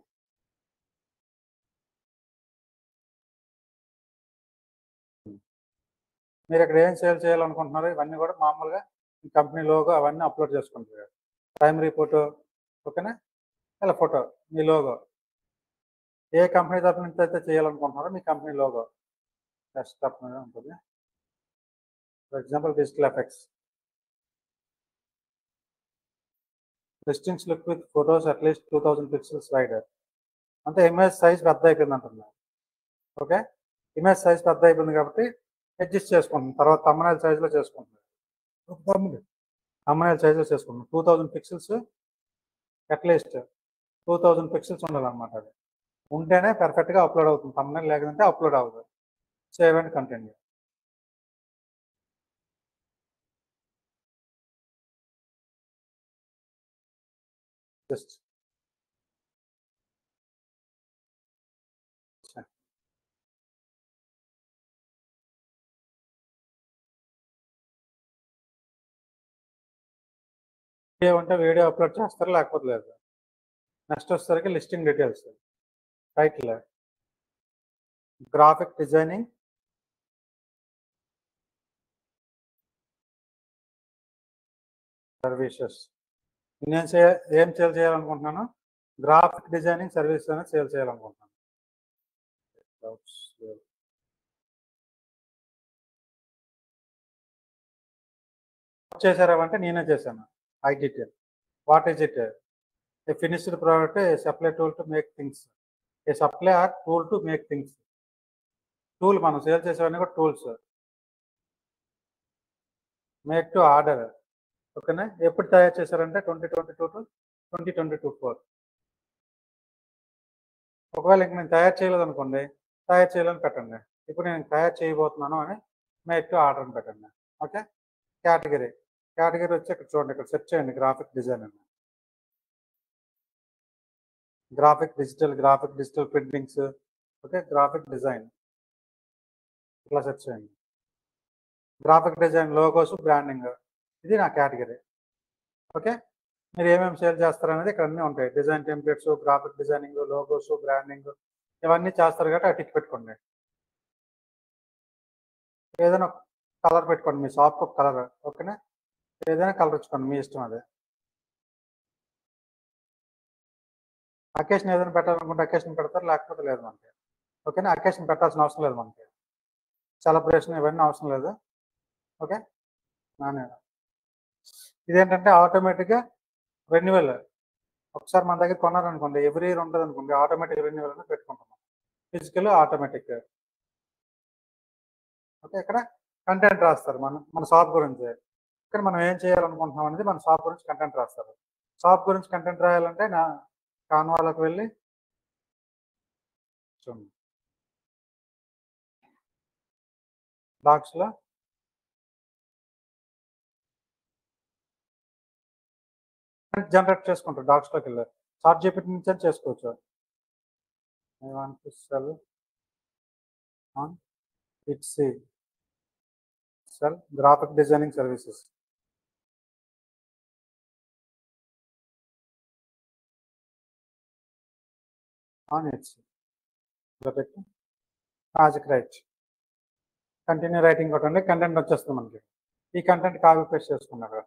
మీరు ఇక్కడ ఏం సేల్ చేయాలనుకుంటున్నారో ఇవన్నీ కూడా మామూలుగా మీ కంపెనీ లోగో అవన్నీ అప్లోడ్ చేసుకుంటారు. ప్రైమరీ ఫోటో, ఓకేనా, ఇలా ఫోటో మీ లోగో ఏ కంపెనీ తరపు నుంచి అయితే చేయాలనుకుంటున్నారో మీ కంపెనీ లోగో డెస్క్టాప్ మీద ఉంటుంది. For example digital effects, listings look with photos at least 2000 pixels wide. అంటే ఇమేజ్ సైజ్ పెద్ద అయిపోయింది అంటున్నారు. ఓకే, ఇమేజ్ సైజ్ పెద్ద అయిపోయింది కాబట్టి అడ్జస్ట్ చేసుకుంటున్నాం. తర్వాత థంబ్నెయిల్ సైజులో చేసుకుంటున్నాం. థంబ్నెయిల్ సైజులో చేసుకుంటున్నాం. 2000 పిక్సెల్స్ అట్లీస్ట్ 2000 పిక్సెల్స్ ఉండాలన్నమాట. అది ఉంటేనే పర్ఫెక్ట్గా అప్లోడ్ అవుతుంది థంబ్నెయిల్, లేదంటే అప్లోడ్ అవ్వదు. Save and continue. Just video ఉంటే వీడియో అప్లోడ్ చేస్తారు, లేకపోతే లేదు. నెక్స్ట్ వచ్చేసరికి listing details, title, graphic designing, services. నేను ఏం సేల్ చేయాలనుకుంటున్నాను? గ్రాఫిక్ డిజైనింగ్ సర్వీసెస్ అనేది సేల్ చేయాలనుకుంటున్నాను. చేశారంటే నేనే చేశాను. I detail. What is it? A finished product, a supply tool to make things. A supply or tool to make things. Tool మనం సేల్ చేసేవన్నీ కూడా టూల్స్. మేక్ టు ఆర్డర్, ఓకేనా. ఎప్పుడు తయారు చేశారంటే 2022 టు 2024. ఒకవేళ ఇంక నేను తయారు చేయలేదు అనుకోండి, తయారు చేయాలని పెట్టండి. ఇప్పుడు నేను తయారు చేయబోతున్నాను అని మేక్ టు ఆర్డర్ అని పెట్టండి. ఓకే, కేటగిరీ వచ్చి ఇక్కడ చూడండి, ఇక్కడ సెర్చ్ చేయండి గ్రాఫిక్ డిజైన్ అని. Graphic digital printings, okay, graphic design ఇట్లా సెర్చ్ చేయండి. గ్రాఫిక్ డిజైన్, లోగోస్, బ్రాండింగ్, ఇది నా కేటగిరీ. ఓకే, మీరు ఏమేమి సేల్ చేస్తారనేది ఇక్కడ అన్నీ ఉంటాయి. Design templates, graphic designing, logos, branding ఇవన్నీ చేస్తారు కాబట్టి అటు టిక్ పెట్టుకోండి. ఏదైనా కలర్ పెట్టుకోండి, మీ షాప్కి ఒక కలర్, ఓకేనా. ఏదైనా కలర్ ఇచ్చుకోండి, మీ ఇష్టం. అదే అకేషన్ ఏదైనా పెట్టాలనుకుంటే అకేషన్ పెడతారు, లేకపోతే లేదు మనకి. ఓకేనా, అకేషన్ పెట్టాల్సిన అవసరం లేదు మనకి. సెలబ్రేషన్ ఇవన్నీ అవసరం లేదు. ఓకే, ఇదేంటంటే ఆటోమేటిక్గా రెన్యువల్. ఒకసారి మన దగ్గర కొన్నారనుకోండి, ఎవ్రీ ఇయర్ ఉంటుంది అనుకోండి, ఆటోమేటిక్ రెన్యువల్ అని పెట్టుకుంటున్నాం. Physical, automatic. ఓకే, ఇక్కడ కంటెంట్ రాస్తారు మన షాప్ గురించి. ఇక్కడ మనం ఏం చేయాలనుకుంటున్నాం అనేది మన షాప్ గురించి కంటెంట్ రాస్తారు. షాప్ గురించి కంటెంట్ రాయాలంటే నా కాన్వాలోకి వెళ్ళి చూడండి, డాక్స్లో జనరేట్ చేసుకుంటారు. డాక్స్లోకి వెళ్ళి చాట్ జీపీటీ నుంచి చేసుకోవచ్చు. I want to sell on Etsy, sell graphic designing services. On Etsy. Project write. Continue writing కొట్టండి, కంటెంట్ వచ్చేస్తుంది మనకి. ఈ కంటెంట్ కాపీ పేస్ట్ చేసుకున్నారు.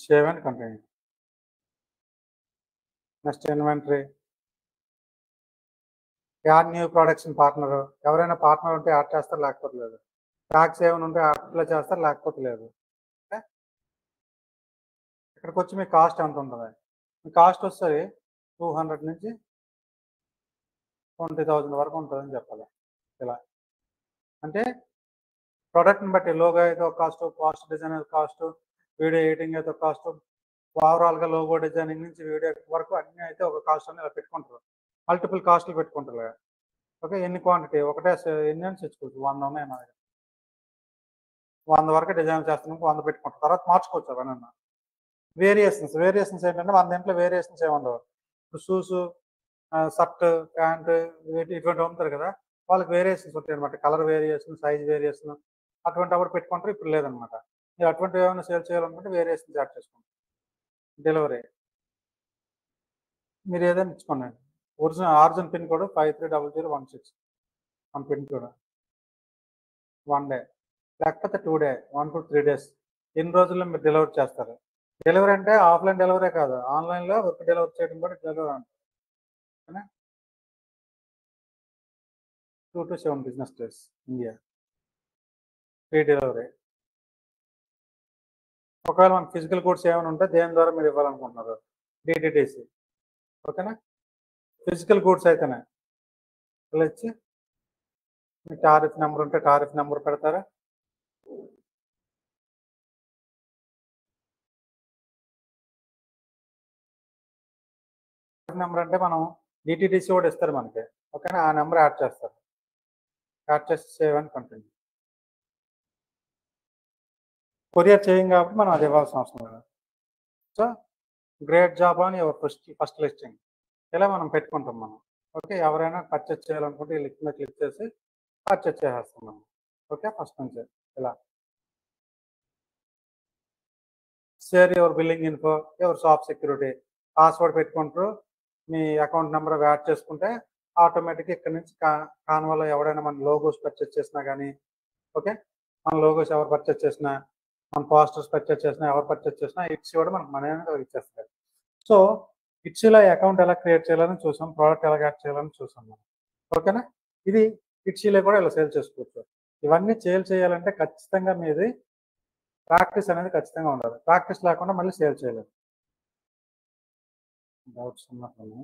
Save and continue. Next inventory, add new production partner. ఎవరైనా partner ఉంటే add చేస్తారు, లేకపోతే లేదు. ట్యాక్స్ ఏమైనా ఉంటే అప్లై చేస్తారు, లేకపోతే లేదు. ఓకే, ఇక్కడికి వచ్చి మీ కాస్ట్ ఎంత ఉంటుంది? మీ కాస్ట్ వస్తుంది 200 నుంచి 20,000 వరకు ఉంటుందని చెప్పాలి. ఇలా అంటే ప్రోడక్ట్ని బట్టి లోగో అయితే ఒక కాస్ట్, పోస్ట్ డిజైన్ అయితే కాస్ట్, వీడియో ఎడిటింగ్ అయితే ఒక కాస్ట్, ఓవరాల్గా లోగో డిజైనింగ్ నుంచి వీడియో వరకు అన్నీ అయితే ఒక కాస్ట్ అని ఇలా పెట్టుకుంటారు. మల్టిపుల్ కాస్ట్లు పెట్టుకుంటారు. ఓకే, ఎన్ని క్వాంటిటీ ఒకటే ఎన్ని అని తెచ్చుకోవచ్చు. 100 ఉన్నాయి మన దగ్గర. 100 వరకు డిజైన్ చేస్తున్నాం, 100 పెట్టుకుంటాం. తర్వాత మార్చుకోవచ్చు అవన్నీ. వేరియేషన్స్ ఏంటంటే మన దాంట్లో వేరియేషన్స్ ఏముండవు. ఇప్పుడు షూస్, షర్ట్, ప్యాంట్ ఇటువంటి అమ్ముతారు కదా, వాళ్ళకి వేరియేషన్స్ ఉంటాయి అనమాట. కలర్ వేరియేషన్, సైజ్ వేరియేషన్ అటువంటి అప్పుడు పెట్టుకుంటారు. ఇప్పుడు లేదనమాట. మీరు అటువంటివి ఏమైనా సేల్ చేయాలనుకుంటే వేరియేషన్స్ యాడ్ చేసుకుంటారు. డెలివరీ మీరు ఏదైనా ఇచ్చుకోండి. ఆరిజిన్ పిన్ కోడ్ 530016 మన పిన్ కోడ్ 1 డే లేకపోతే 2 డే 1 to 3 days ఎన్ని రోజుల్లో మీరు డెలివరీ చేస్తారు. డెలివరీ అంటే ఆఫ్లైన్ డెలివరీ కాదు, ఆన్లైన్లో వర్క్ డెలివరీ చేయడం కూడా డెలివరీ అంటారు. 2 to 7 business days India free delivery. ఒకవేళ మన ఫిజికల్ గూడ్స్ ఏమైనా ఉంటే దేని ద్వారా మీరు ఇవ్వాలనుకుంటున్నారు, డిటిడిసి. ఓకేనా, ఫిజికల్ గూడ్స్ అయితేనే ఇలా ఇచ్చి మీ టారిఫ్ నెంబర్ ఉంటే టారిఫ్ నెంబర్ పెడతారా, నెంబర్ అంటే మనం డిటిడిసి కూడా ఇస్తారు మనకి. ఓకేనా, ఆ నెంబర్ యాడ్ చేస్తారు. యాడ్ చేసి సేవ్ అని కంటిన్యూ. కొరియర్ చేయం కాబట్టి మనం అది ఇవ్వాల్సిన అవసరం లేదు. సో గ్రేట్ జాబ్ అని యువర్ ఫస్ట్ లిస్టింగ్ ఇలా మనం పెట్టుకుంటాం మనం. ఓకే, ఎవరైనా పర్చేస్ చేయాలనుకుంటే ఈ లింక్ మీద క్లిక్ చేసి పర్చేస్ చేసేస్తాం మనం. ఓకే, ఫస్ట్ నుంచి ఇలా share your billing info, your shop security, password పెట్టుకుంటారు. మీ అకౌంట్ నెంబర్ యాడ్ చేసుకుంటే ఆటోమేటిక్గా ఇక్కడ నుంచి కాన్వాలో ఎవరైనా మన లోగోస్ పర్చేస్ చేసినా కానీ, ఓకే, మన లోగోస్ ఎవరు పర్చేస్ చేసినా, మన పోస్టర్స్ పర్చేస్ చేసినా, ఎవరు పర్చేస్ చేసినా ఇట్స్ కూడా మనకు మనీ అనేది ఇచ్చేస్తారు. సో ఇట్స్లో అకౌంట్ ఎలా క్రియేట్ చేయాలని చూసాం, ప్రోడక్ట్ ఎలా యాడ్ చేయాలని చూసాం మనం. ఓకేనా, ఇది ఇట్స్లో కూడా ఇలా సేల్ చేసుకోవచ్చు. ఇవన్నీ సేల్ చేయాలంటే ఖచ్చితంగా మీది ప్రాక్టీస్ అనేది ఖచ్చితంగా ఉండాలి. ప్రాక్టీస్ లేకుండా మళ్ళీ సేల్ చేయలేదు. డౌట్స్ ఉన్నప్పుడు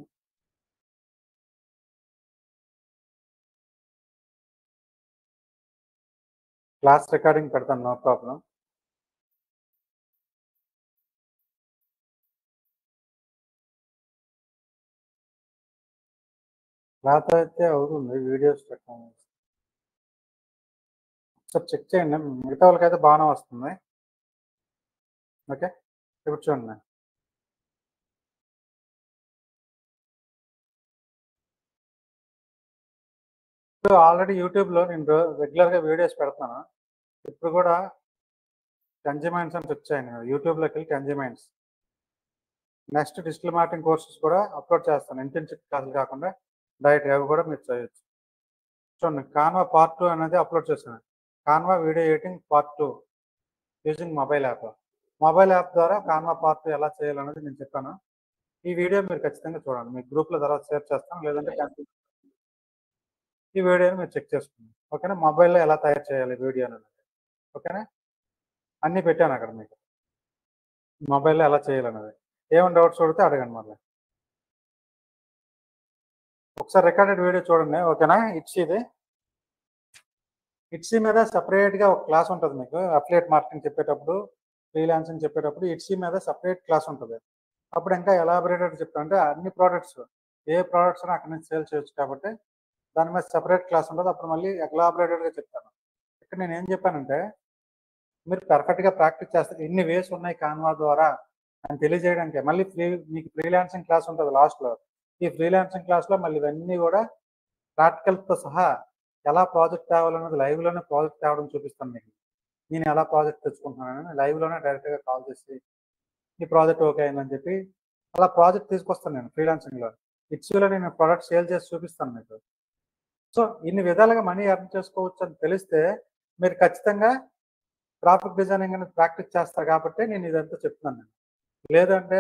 క్లాస్ రికార్డింగ్ పెడతాను, నో ప్రాబ్లం. క్లాస్ అయితే అవుతుంది, వీడియోస్ పెట్టాను ఒకసారి చెక్ చేయండి. మిగతా వాళ్ళకైతే బాగానే వస్తుంది. ఓకే, ఇప్పుడు చూడండి. ఇప్పుడు ఆల్రెడీ యూట్యూబ్లో నేను రెగ్యులర్గా వీడియోస్ పెడతాను. ఇప్పుడు కూడా కంజ్యూమైన్స్ అని వచ్చాయి. యూట్యూబ్లోకి వెళ్ళి కంజ్యూమైన్స్, నెక్స్ట్ డిజిటల్ మార్కెటింగ్ కోర్సెస్ కూడా అప్లోడ్ చేస్తాను. ఇంటర్న్షిప్ క్లాసులు కాకుండా డైరెక్ట్ అవి కూడా మీరు చేయొచ్చు. చూడండి, కాన్వా పార్ట్ 2 అనేది అప్లోడ్ చేశాను. Canva video editing part 2 using mobile app. Mobile app ద్వారా కాన్వా పార్ట్ 2 ఎలా చేయాలనేది నేను చెప్పాను. ఈ వీడియో మీరు ఖచ్చితంగా చూడండి. మీ గ్రూప్లో తర్వాత షేర్ చేస్తాను, లేదంటే ఈ వీడియోని మీరు చెక్ చేసుకోండి. ఓకేనా, మొబైల్లో ఎలా తయారు చేయాలి వీడియో అనేది. ఓకేనా, అన్నీ పెట్టాను అక్కడ మీకు, మొబైల్లో ఎలా చేయాలన్నది. ఏమైనా డౌట్స్ అడిగితే అడగండి మళ్ళీ. ఒకసారి రికార్డెడ్ వీడియో చూడండి. ఓకేనా, ఇట్సీ మీద సపరేట్గా ఒక క్లాస్ ఉంటుంది మీకు. అఫిలియేట్ మార్కెటింగ్ చెప్పేటప్పుడు, ఫ్రీలాన్సింగ్ చెప్పేటప్పుడు ఇట్సీ మీద సపరేట్ క్లాస్ ఉంటుంది. అప్పుడు ఇంకా ఎలాబరేటెడ్ చెప్తాను. అంటే అన్ని ప్రోడక్ట్స్, ఏ ప్రోడక్ట్స్ అక్కడ నుంచి సేల్ చేయొచ్చు కాబట్టి దాని మీద సపరేట్ క్లాస్ ఉంటుంది. అప్పుడు మళ్ళీ ఎలాబరేటెడ్గా చెప్తాను. ఇక్కడ నేను ఏం చెప్పానంటే, మీరు పర్ఫెక్ట్గా ప్రాక్టీస్ చేస్తే ఎన్ని వేస్ ఉన్నాయి కాన్వా ద్వారా అని తెలియజేయడానికి మళ్ళీ మీకు ఫ్రీలాన్సింగ్ క్లాస్ ఉంటుంది లాస్ట్లో. ఈ ఫ్రీలాన్సింగ్ క్లాస్లో మళ్ళీ ఇవన్నీ కూడా ప్రాక్టికల్తో సహా ఎలా ప్రాజెక్ట్ తేవాలన్నది లైవ్లోనే ప్రాజెక్ట్ తేవడం చూపిస్తాను మీకు. నేను ఎలా ప్రాజెక్ట్ తెచ్చుకుంటున్నానని లైవ్లోనే డైరెక్ట్గా కాల్ చేసి ఈ ప్రాజెక్ట్ ఓకే అయిందని చెప్పి అలా ప్రాజెక్ట్ తీసుకొస్తాను నేను ఫ్రీలాన్సింగ్లో. ఇట్స్లో నేను ప్రోడక్ట్ సేల్ చేసి చూపిస్తాను మీకు. సో ఇన్ని విధాలుగా మనీ ఎర్న్ చేసుకోవచ్చు అని తెలిస్తే మీరు ఖచ్చితంగా గ్రాఫిక్ డిజైనింగ్ అనేది ప్రాక్టీస్ చేస్తారు కాబట్టి నేను ఇదంతా చెప్తున్నాను. నేను లేదంటే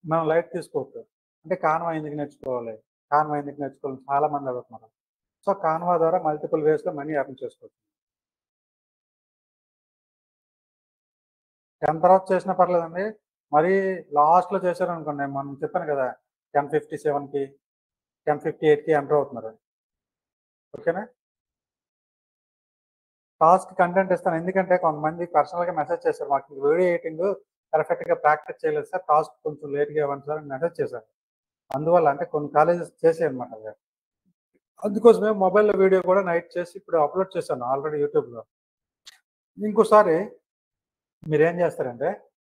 మనం లైట్ తీసుకోవచ్చు. అంటే కాన్వా ఎందుకు నేర్చుకోవాలి, కాన్వా ఎందుకు నేర్చుకోవాలని చాలా మంది అడుగుతున్నారు. సో కాన్వా ద్వారా మల్టిపుల్ వేస్లో మనీ ఎర్న్ చేసుకోవచ్చు. 10 తర్వాత చేసినా పర్లేదండి. మరీ లాస్ట్లో చేశారనుకోండి, మనం చెప్పాను కదా 10:57కి 10:58కి ఎంటర్ అవుతున్నారు. ఓకేనా, టాస్క్ కంటెంట్ ఇస్తాను. ఎందుకంటే కొంతమంది పర్సనల్గా మెసేజ్ చేశారు, మాకు వీడియో ఎడిటింగ్ పర్ఫెక్ట్గా ప్రాక్టీస్ చేయలేదు సార్, టాస్క్ కొంచెం లేట్గా ఇవ్వండి సార్ అని మెసేజ్ చేశారు. అందువల్ల అంటే కొన్ని కాలేజెస్ చేసాయి అనమాట. అందుకోసమే మొబైల్లో వీడియో కూడా నైట్ చేసి ఇప్పుడు అప్లోడ్ చేశాను ఆల్రెడీ యూట్యూబ్లో. ఇంకోసారి మీరు ఏం చేస్తారంటే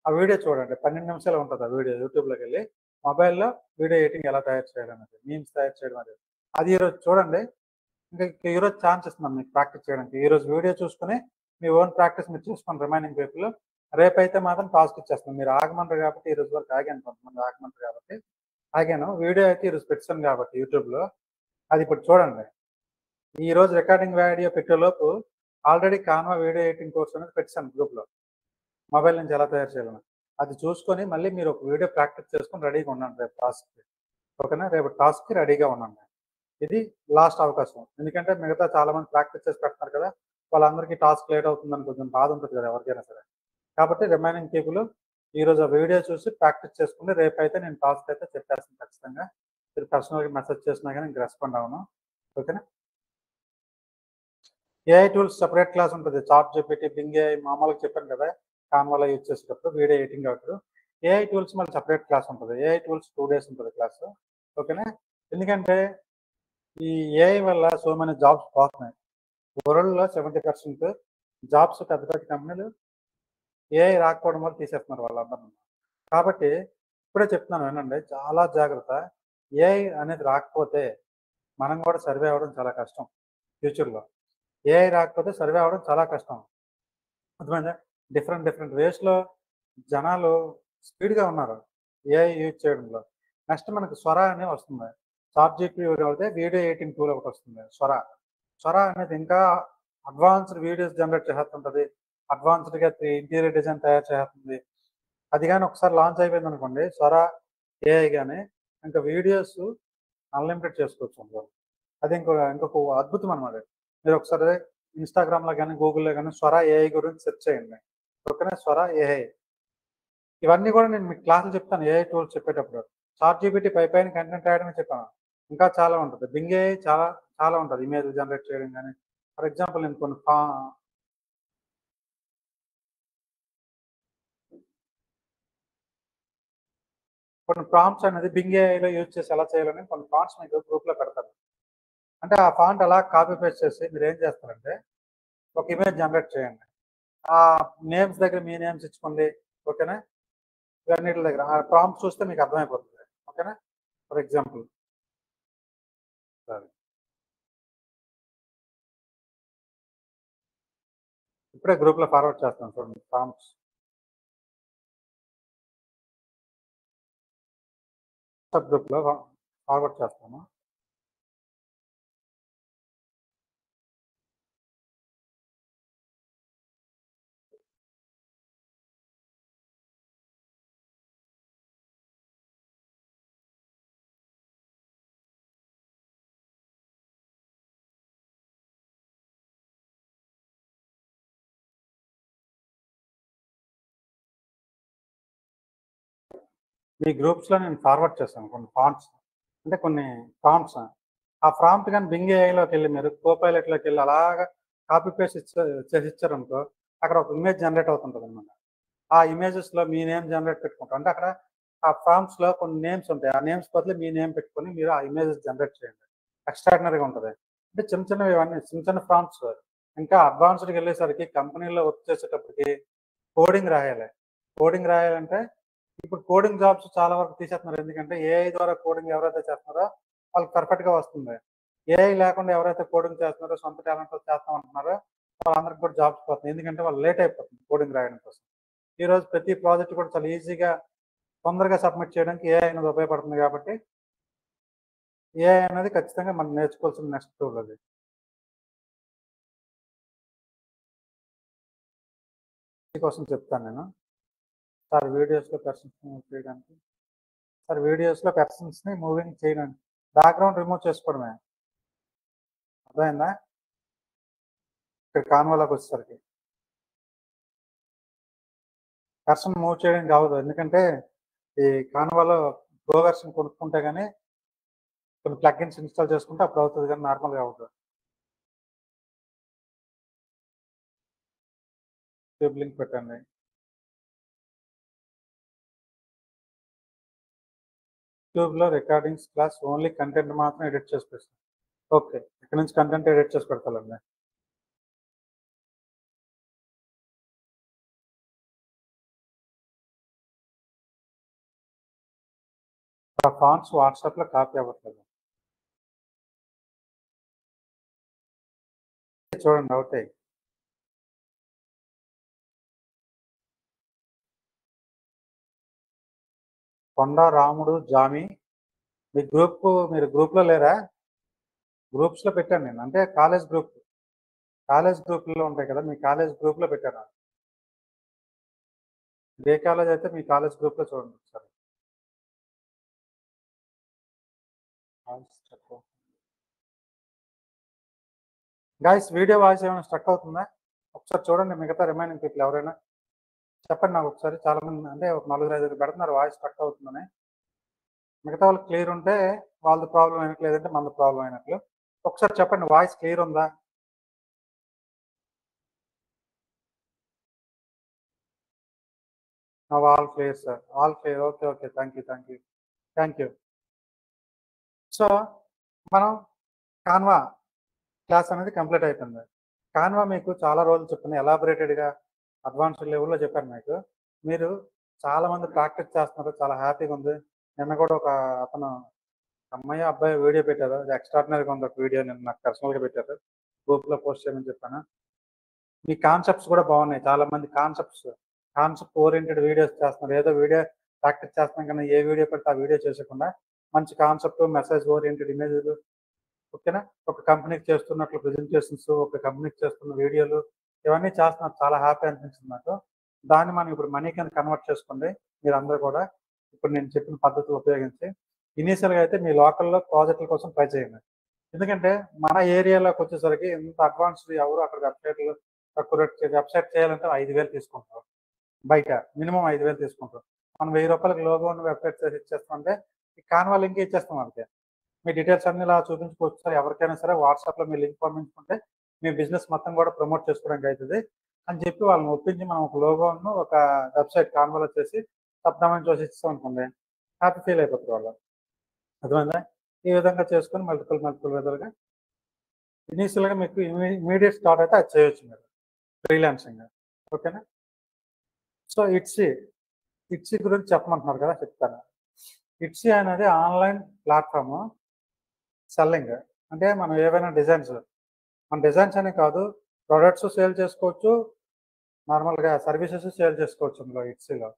ఆ వీడియో చూడండి, 12 నిమిషాలు ఉంటుంది ఆ వీడియో. యూట్యూబ్లోకి వెళ్ళి మొబైల్లో వీడియో ఎడిటింగ్ ఎలా తయారు చేయాలనేది, మీమ్స్ తయారు చేయడం అనేది, అది ఈరోజు చూడండి. ఇంకా ఈరోజు ఛాన్స్ ఇస్తున్నాను మీకు ప్రాక్టీస్ చేయడానికి. ఈరోజు వీడియో చూసుకుని మీ ఓన్ ప్రాక్టీస్ మీరు చూసుకోండి రిమైనింగ్ పీపుల్. రేపైతే మాత్రం టాస్క్ ఇచ్చేస్తాను. మీరు ఆగమంటారు కాబట్టి ఈరోజు వరకు ఆగాను, కొంతమంది ఆగమంటారు కాబట్టి ఆగాను. వీడియో అయితే ఈరోజు పెట్టాను కాబట్టి యూట్యూబ్‌లో. అది ఇప్పుడు చూడండి. ఈరోజు రికార్డింగ్ వీడియో పెట్టేలోపు already Canva video editing course అనేది పెట్టాను గ్రూప్‌లో. మొబైల్ నుంచి ఎలా తయారు చేయాలని. అది చూసుకొని మళ్ళీ మీరు ఒక వీడియో ప్రాక్టీస్ చేసుకొని రెడీగా ఉండండి రేపు టాస్క్‌కి. ఓకేనా? రేపు టాస్క్‌కి రెడీగా ఉండండి. ఇది లాస్ట్ అవకాశం. ఎందుకంటే మిగతా చాలామంది ప్రాక్టీస్ చేసి పెడతారు కదా! వాళ్ళందరికీ టాస్క్ లేట్ అవుతుందని కొంచెం బాధ ఉంటది కదా ఎవరికైనా సరే. కాబట్టి రిమైనింగ్ పీపుల్ ఈరోజు ఆ వీడియో చూసి ప్రాక్టీస్ చేసుకొని రేపైతే నేను టాస్క్ అయితే చెప్పేస్తాను ఖచ్చితంగా. మీరు పర్సనల్‌గా మెసేజ్ చేసినా గాని ఇంక రెస్పాండ్ అవ్వను. ఓకేనా? ఏఐ టూల్స్ సెపరేట్ క్లాస్ ఉంటది. చాట్ జీపీటీ, బింగ్ ఏఐ మామూలుగా చెప్పాను కదా! కాన్వాలో యూజ్ చేసేటప్పుడు వీడియో ఎడిటింగ్ అప్పుడు. ఏఐ టూల్స్ మళ్ళీ సెపరేట్ క్లాస్ ఉంటది. ఏఐ టూల్స్ 2 డేస్ ఉంటది క్లాసు. ఓకేనా? ఎందుకంటే ఈ ఏఐ వల్ల సో మెనీ జాబ్స్ పోతున్నాయి. వరల్డ్‌లో 70% జాబ్స్ పెద్ద పెద్ద కంపెనీలు ఏఐ రాకపోవడం వల్ల తీసేస్తున్నారు వాళ్ళందరిని. కాబట్టి ఇప్పుడే చెప్తున్నాను వినండి. చాలా జాగ్రత్త. ఏఐ అనేది రాకపోతే మనం కూడా సర్వే అవ్వడం చాలా కష్టం ఫ్యూచర్‌లో. ఏఐ రాకపోతే సర్వే అవ్వడం చాలా కష్టం. అర్థమైందా? డిఫరెంట్ డిఫరెంట్ వేస్‌లో జనాలు స్పీడ్‌గా ఉన్నారు. ఏఐ యూజ్ చేయడంలో. నెక్స్ట్ మనకు స్వర అని వస్తుంది. చాట్ జీపీటీ అయితే వీడియో ఎడిటింగ్ టూల్ ఒకటొస్తుంది స్వర. స్వర అనేది ఇంకా అడ్వాన్స్‌డ్ వీడియోస్ జనరేట్ చేసేస్తుంటది. అడ్వాన్స్‌డ్‌గా ఇంటీరియర్ డిజైన్ తయారు చేసేస్తుంది. అది గాని ఒకసారి లాంచ్ అయిపోయిందనుకోండి స్వర ఏఐ గాని, ఇంకా వీడియోస్ అన్‌లిమిటెడ్ చేసుకోవచ్చు అందులో. అది ఇంకొక అద్భుతం అనమాట. మీరు ఒకసారి ఇన్‌స్టాగ్రామ్‌లో గాని, గూగుల్‌లో గాని స్వర ఏఐ గురించి సెర్చ్ చేయండి. ఓకేనా? స్వర ఏఐ. ఇవన్నీ కూడా నేను మీకు క్లాసులు చెప్తాను ఏఐ టూల్స్ చెప్పేటప్పుడు. చాట్ జీపీటీ పైపైన కంటెంట్ రాయడమే చెప్పాను. ఇంకా చాలా ఉంటది. బింగ్ ఏఐ చాలా చాలా ఉంటది. ఇమేజ్‌లు జనరేట్ చేయడం గాని, ఫర్ ఎగ్జాంపుల్ నేను కొన్ని ప్రాంప్ట్స్ అనేది బింగ్ ఏఐలో యూజ్ చేసి ఎలా చేయాలని కొన్ని ప్రాంప్ట్స్ మీకు గ్రూప్‌లో పెడతాను. అంటే ఆ ఫాంట్ అలా కాపీ పేస్ట్ చేసి మీరేం చేస్తారంటే ఒక ఇమేజ్ జనరేట్ చేయండి. ఆ నేమ్స్ దగ్గర మీ నేమ్స్ ఇచ్చుకోండి. ఓకేనా? ఇవన్నిట్ల దగ్గర ఆ ప్రాంప్ట్ చూస్తే మీకు అర్థమైపోతుంది. ఓకేనా? ఫర్ ఎగ్జాంపుల్ సరే. ఇప్పుడే గ్రూప్‌లో ఫార్వర్డ్ చేస్తాను చూడండి ప్రాంప్ట్స్. వాట్సాప్ గ్రూప్‌లో ఫార్వర్డ్ చేస్తాను. మీ గ్రూప్స్‌లో నేను ఫార్వర్డ్ చేశాను కొన్ని ఫాంట్స్. అంటే కొన్ని ప్రాంప్ట్స్. ఆ ప్రాంప్ట్ గాని బింగ్ ఏఐలోకెళ్ళి మీరు కోపైలట్‌లోకెళ్ళి అలాగా కాపీ పేస్ట్ చేసిచ్చారనుకో, అక్కడ ఒక ఇమేజ్ జనరేట్ అవుతుంటదనమాట. ఆ ఇమేజెస్‌లో మీ నేమ్ జనరేట్ పెట్టుకుంటాం. అంటే అక్కడ ఆ ప్రాంప్ట్స్‌లో కొన్ని నేమ్స్ ఉంటాయి. ఆ నేమ్స్ బదులు మీ నేమ్ పెట్టుకొని మీరు ఆ ఇమేజెస్ జనరేట్ చేయండి. ఎక్స్ట్రార్డినరీగా ఉంటది. అంటే చిన్న చిన్నవి ఇవన్నీ చిన్న చిన్న ప్రాంప్ట్స్. ఇంకా అడ్వాన్స్‌డ్‌కెళ్ళేసరికి కంపెనీలో వర్క్ చేసేటప్పటికి కోడింగ్ రాయాలి. కోడింగ్ రాయాలంటే ఇప్పుడు కోడింగ్ జాబ్స్ చాలా వరకు తీసేస్తున్నారు. ఎందుకంటే ఏఐ ద్వారా కోడింగ్ ఎవరైతే చేస్తున్నారో వాళ్ళకి పర్ఫెక్ట్‌గా వస్తుంది. ఏఐ లేకుండా ఎవరైతే కోడింగ్ చేస్తున్నారో సొంత టాలెంట్‌తో చేస్తాం అంటున్నారో వాళ్ళందరికి కూడా జాబ్స్ పోతున్నాయి. ఎందుకంటే వాళ్ళు లేట్ అయిపోతుంది కోడింగ్ రాయడం కోసం. ఈరోజు ప్రతి ప్రాజెక్ట్ కూడా చాలా ఈజీగా తొందరగా సబ్మిట్ చేయడానికి ఏఐ అనేది ఉపయోగపడుతుంది కాబట్టి ఏఐ అనేది ఖచ్చితంగా మనం నేర్చుకోవాల్సిన నెక్స్ట్ టూల్ అది. మీకోసం చెప్తాను నేను. సార్ వీడియోస్‌లో పర్సన్స్ మూవ్ చేయడానికి సార్ వీడియోస్‌లో పర్సన్స్‌ని మూవింగ్ చేయడానికి బ్యాక్‌గ్రౌండ్ రిమూవ్ చేసుకోవడమే. అర్థమైందా? ఇక్కడ కాన్వాలోకొచ్చేసరికి. పర్సన్ మూవ్ చేయడానికి అవ్వదు. ఎందుకంటే ఈ కాన్వాలో ప్రో వెర్షన్ కొనుక్కుంటే గాని కొన్ని ప్లగిన్స్ ఇన్‌స్టాల్ చేసుకుంటే అప్పుడు అవుతది గానీ నార్మల్‌గా అవ్వదు. యూట్యూబ్ లింక్ పెట్టండి. యూట్యూబ్‌లో రికార్డింగ్స్ క్లాస్ ఓన్లీ కంటెంట్ మాత్రం ఎడిట్ చేసి పెడతాను. ఓకే. ఇక్కడ నుంచి కంటెంట్ ఎడిట్ చేసి పెడతాలండి. ఆ ఫాంట్స్ వాట్సాప్‌లో కాపీ అవ్వట్లేదు. చూడండి అవుతాయి. కొండ రాముడు జామి మీ మీరు గ్రూప్‌లో లేరా? గ్రూప్స్‌లో పెట్టాను నేను. అంటే కాలేజ్ గ్రూప్‌లో ఉంటాయి కదా! మీ కాలేజ్ గ్రూప్‌లో పెట్టాను. ఏ కాలేజ్ అయితే మీ కాలేజ్ గ్రూప్‌లో చూడండి ఒకసారి. గైస్ వీడియో వాయిస్ ఏమైనా స్ట్రక్ అవుతుందా? ఒకసారి చూడండి మిగతా రిమైనింగ్ పీపుల్ ఎవరైనా. చెప్పండి నాకు ఒకసారి. చాలా మంది అంటే ఒక నలుగురు, ఐదుగురు పెడుతున్నారు వాయిస్ స్ట్రక్ అవుతుందని. మిగతా వాళ్ళకి క్లియర్ ఉంటే వాళ్ళది ప్రాబ్లమ్ అయినట్లు, లేదంటే మనది ప్రాబ్లమ్ అయినట్లు. ఒకసారి చెప్పండి వాయిస్ క్లియర్ ఉందా? All clear sir. All clear. Okay. Okay. Thank you. Thank you. Thank you. So, మనం కాన్వా క్లాస్ అనేది కంప్లీట్ అయిపోయింది. కాన్వా మీకు చాలా రోజులు చెప్పాను. ఎలాబొరేటెడ్‌గా అడ్వాన్స్డ్ లెవెల్‌లో చెప్పాను మీకు. మీరు చాలా మంది ప్రాక్టీస్ చేస్తున్నారు. చాలా హ్యాపీగా ఉంది. నిన్న కూడా ఒక అతను అమ్మాయి, అబ్బాయి వీడియో పెట్టారు. అది ఎక్స్ట్రార్డినరీగా ఉంది ఒక వీడియో. నిన్న నాకు పర్సనల్‌గా పెట్టారు. గ్రూప్‌లో పోస్ట్ చేయమని చెప్పాను. మీ కాన్సెప్ట్స్ కూడా బాగున్నాయి. చాలా మంది కాన్సెప్ట్ ఓరియెంటెడ్ వీడియోస్ చేస్తున్నారు. ఏదో వీడియో ప్రాక్టీస్ చేస్తున్నాం కానీ ఏ వీడియో పెడితే ఆ వీడియో చేసకుండా మంచి కాన్సెప్ట్, మెసేజ్ ఓరియెంటెడ్ ఇమేజ్‌లు ఓకేనా? ఒక కంపెనీకి చేస్తున్నట్లు ప్రెజెంటేషన్స్, ఒక కంపెనీకి చేస్తున్న వీడియోలు ఇవన్నీ చేస్తున్నారు. చాలా హ్యాపీ అనిపించింది నాకు. దాన్ని మనం ఇప్పుడు మనీ కింద కన్వర్ట్ చేసుకోండి మీరందరూ కూడా. ఇప్పుడు నేను చెప్పిన పద్ధతులు ఉపయోగించి. ఇనీషియల్‌గా అయితే మీ లోకల్‌లో ప్రాజెక్టుల కోసం ట్రై చేయండి. ఎందుకంటే మన ఏరియాలోకి వచ్చేసరికి ఇంత అడ్వాన్స్డ్ ఎవరు అక్కడ తక్కువ రేట్ వెబ్సైట్ చేయాలంటే 5,000 తీసుకుంటారు. బయట మినిమమ్ 5,000 తీసుకుంటారు. మనం ₹1000కి లోగో ఉన్న వెబ్సైట్ చేసి ఇచ్చేస్తామంటే ఈ కాన్వా లింక్ ఇచ్చేస్తాం వాళ్ళకి. మీ డీటెయిల్స్ అన్ని ఇలా చూపించుకోవచ్చు సార్. ఎవరికైనా సరే వాట్సాప్‌లో మీ లింక్ పంపించుకుంటే మీ బిజినెస్ మొత్తం కూడా ప్రమోట్ చేసుకోవడానికి అయితది అని చెప్పి వాళ్ళని ఒప్పించి మనం ఒక లోగోను, ఒక వెబ్సైట్ కాన్వాలో చేసి సబ్‌డొమైన్ చూసి ఇచ్చామనుకోండి హ్యాపీ ఫీల్ అయిపోతారు వాళ్ళు. అర్థమైందా? ఈ విధంగా చేసుకొని మల్టిపుల్ విధాలుగా ఇనీషియల్‌గా మీకు ఇమ్మీడియేట్ స్టార్ట్ అయితే అది చేయొచ్చు మీరు ఫ్రీలాన్సింగ్. ఓకేనా? సో ఇట్సీ గురించి చెప్పమంటున్నారు కదా! చెప్తాను. ఇట్సీ అనేది ఆన్‌లైన్ ప్లాట్‌ఫార్మ్ సెల్లింగ్. అంటే మనం ఏవైనా మన డిజైన్స్ అనే కాదు ప్రొడక్ట్స్ సేల్ చేసుకోవచ్చు. నార్మల్‌గా సర్వీసెస్ సేల్ చేసుకోవచ్చు ఇందులో ఇట్సీలో.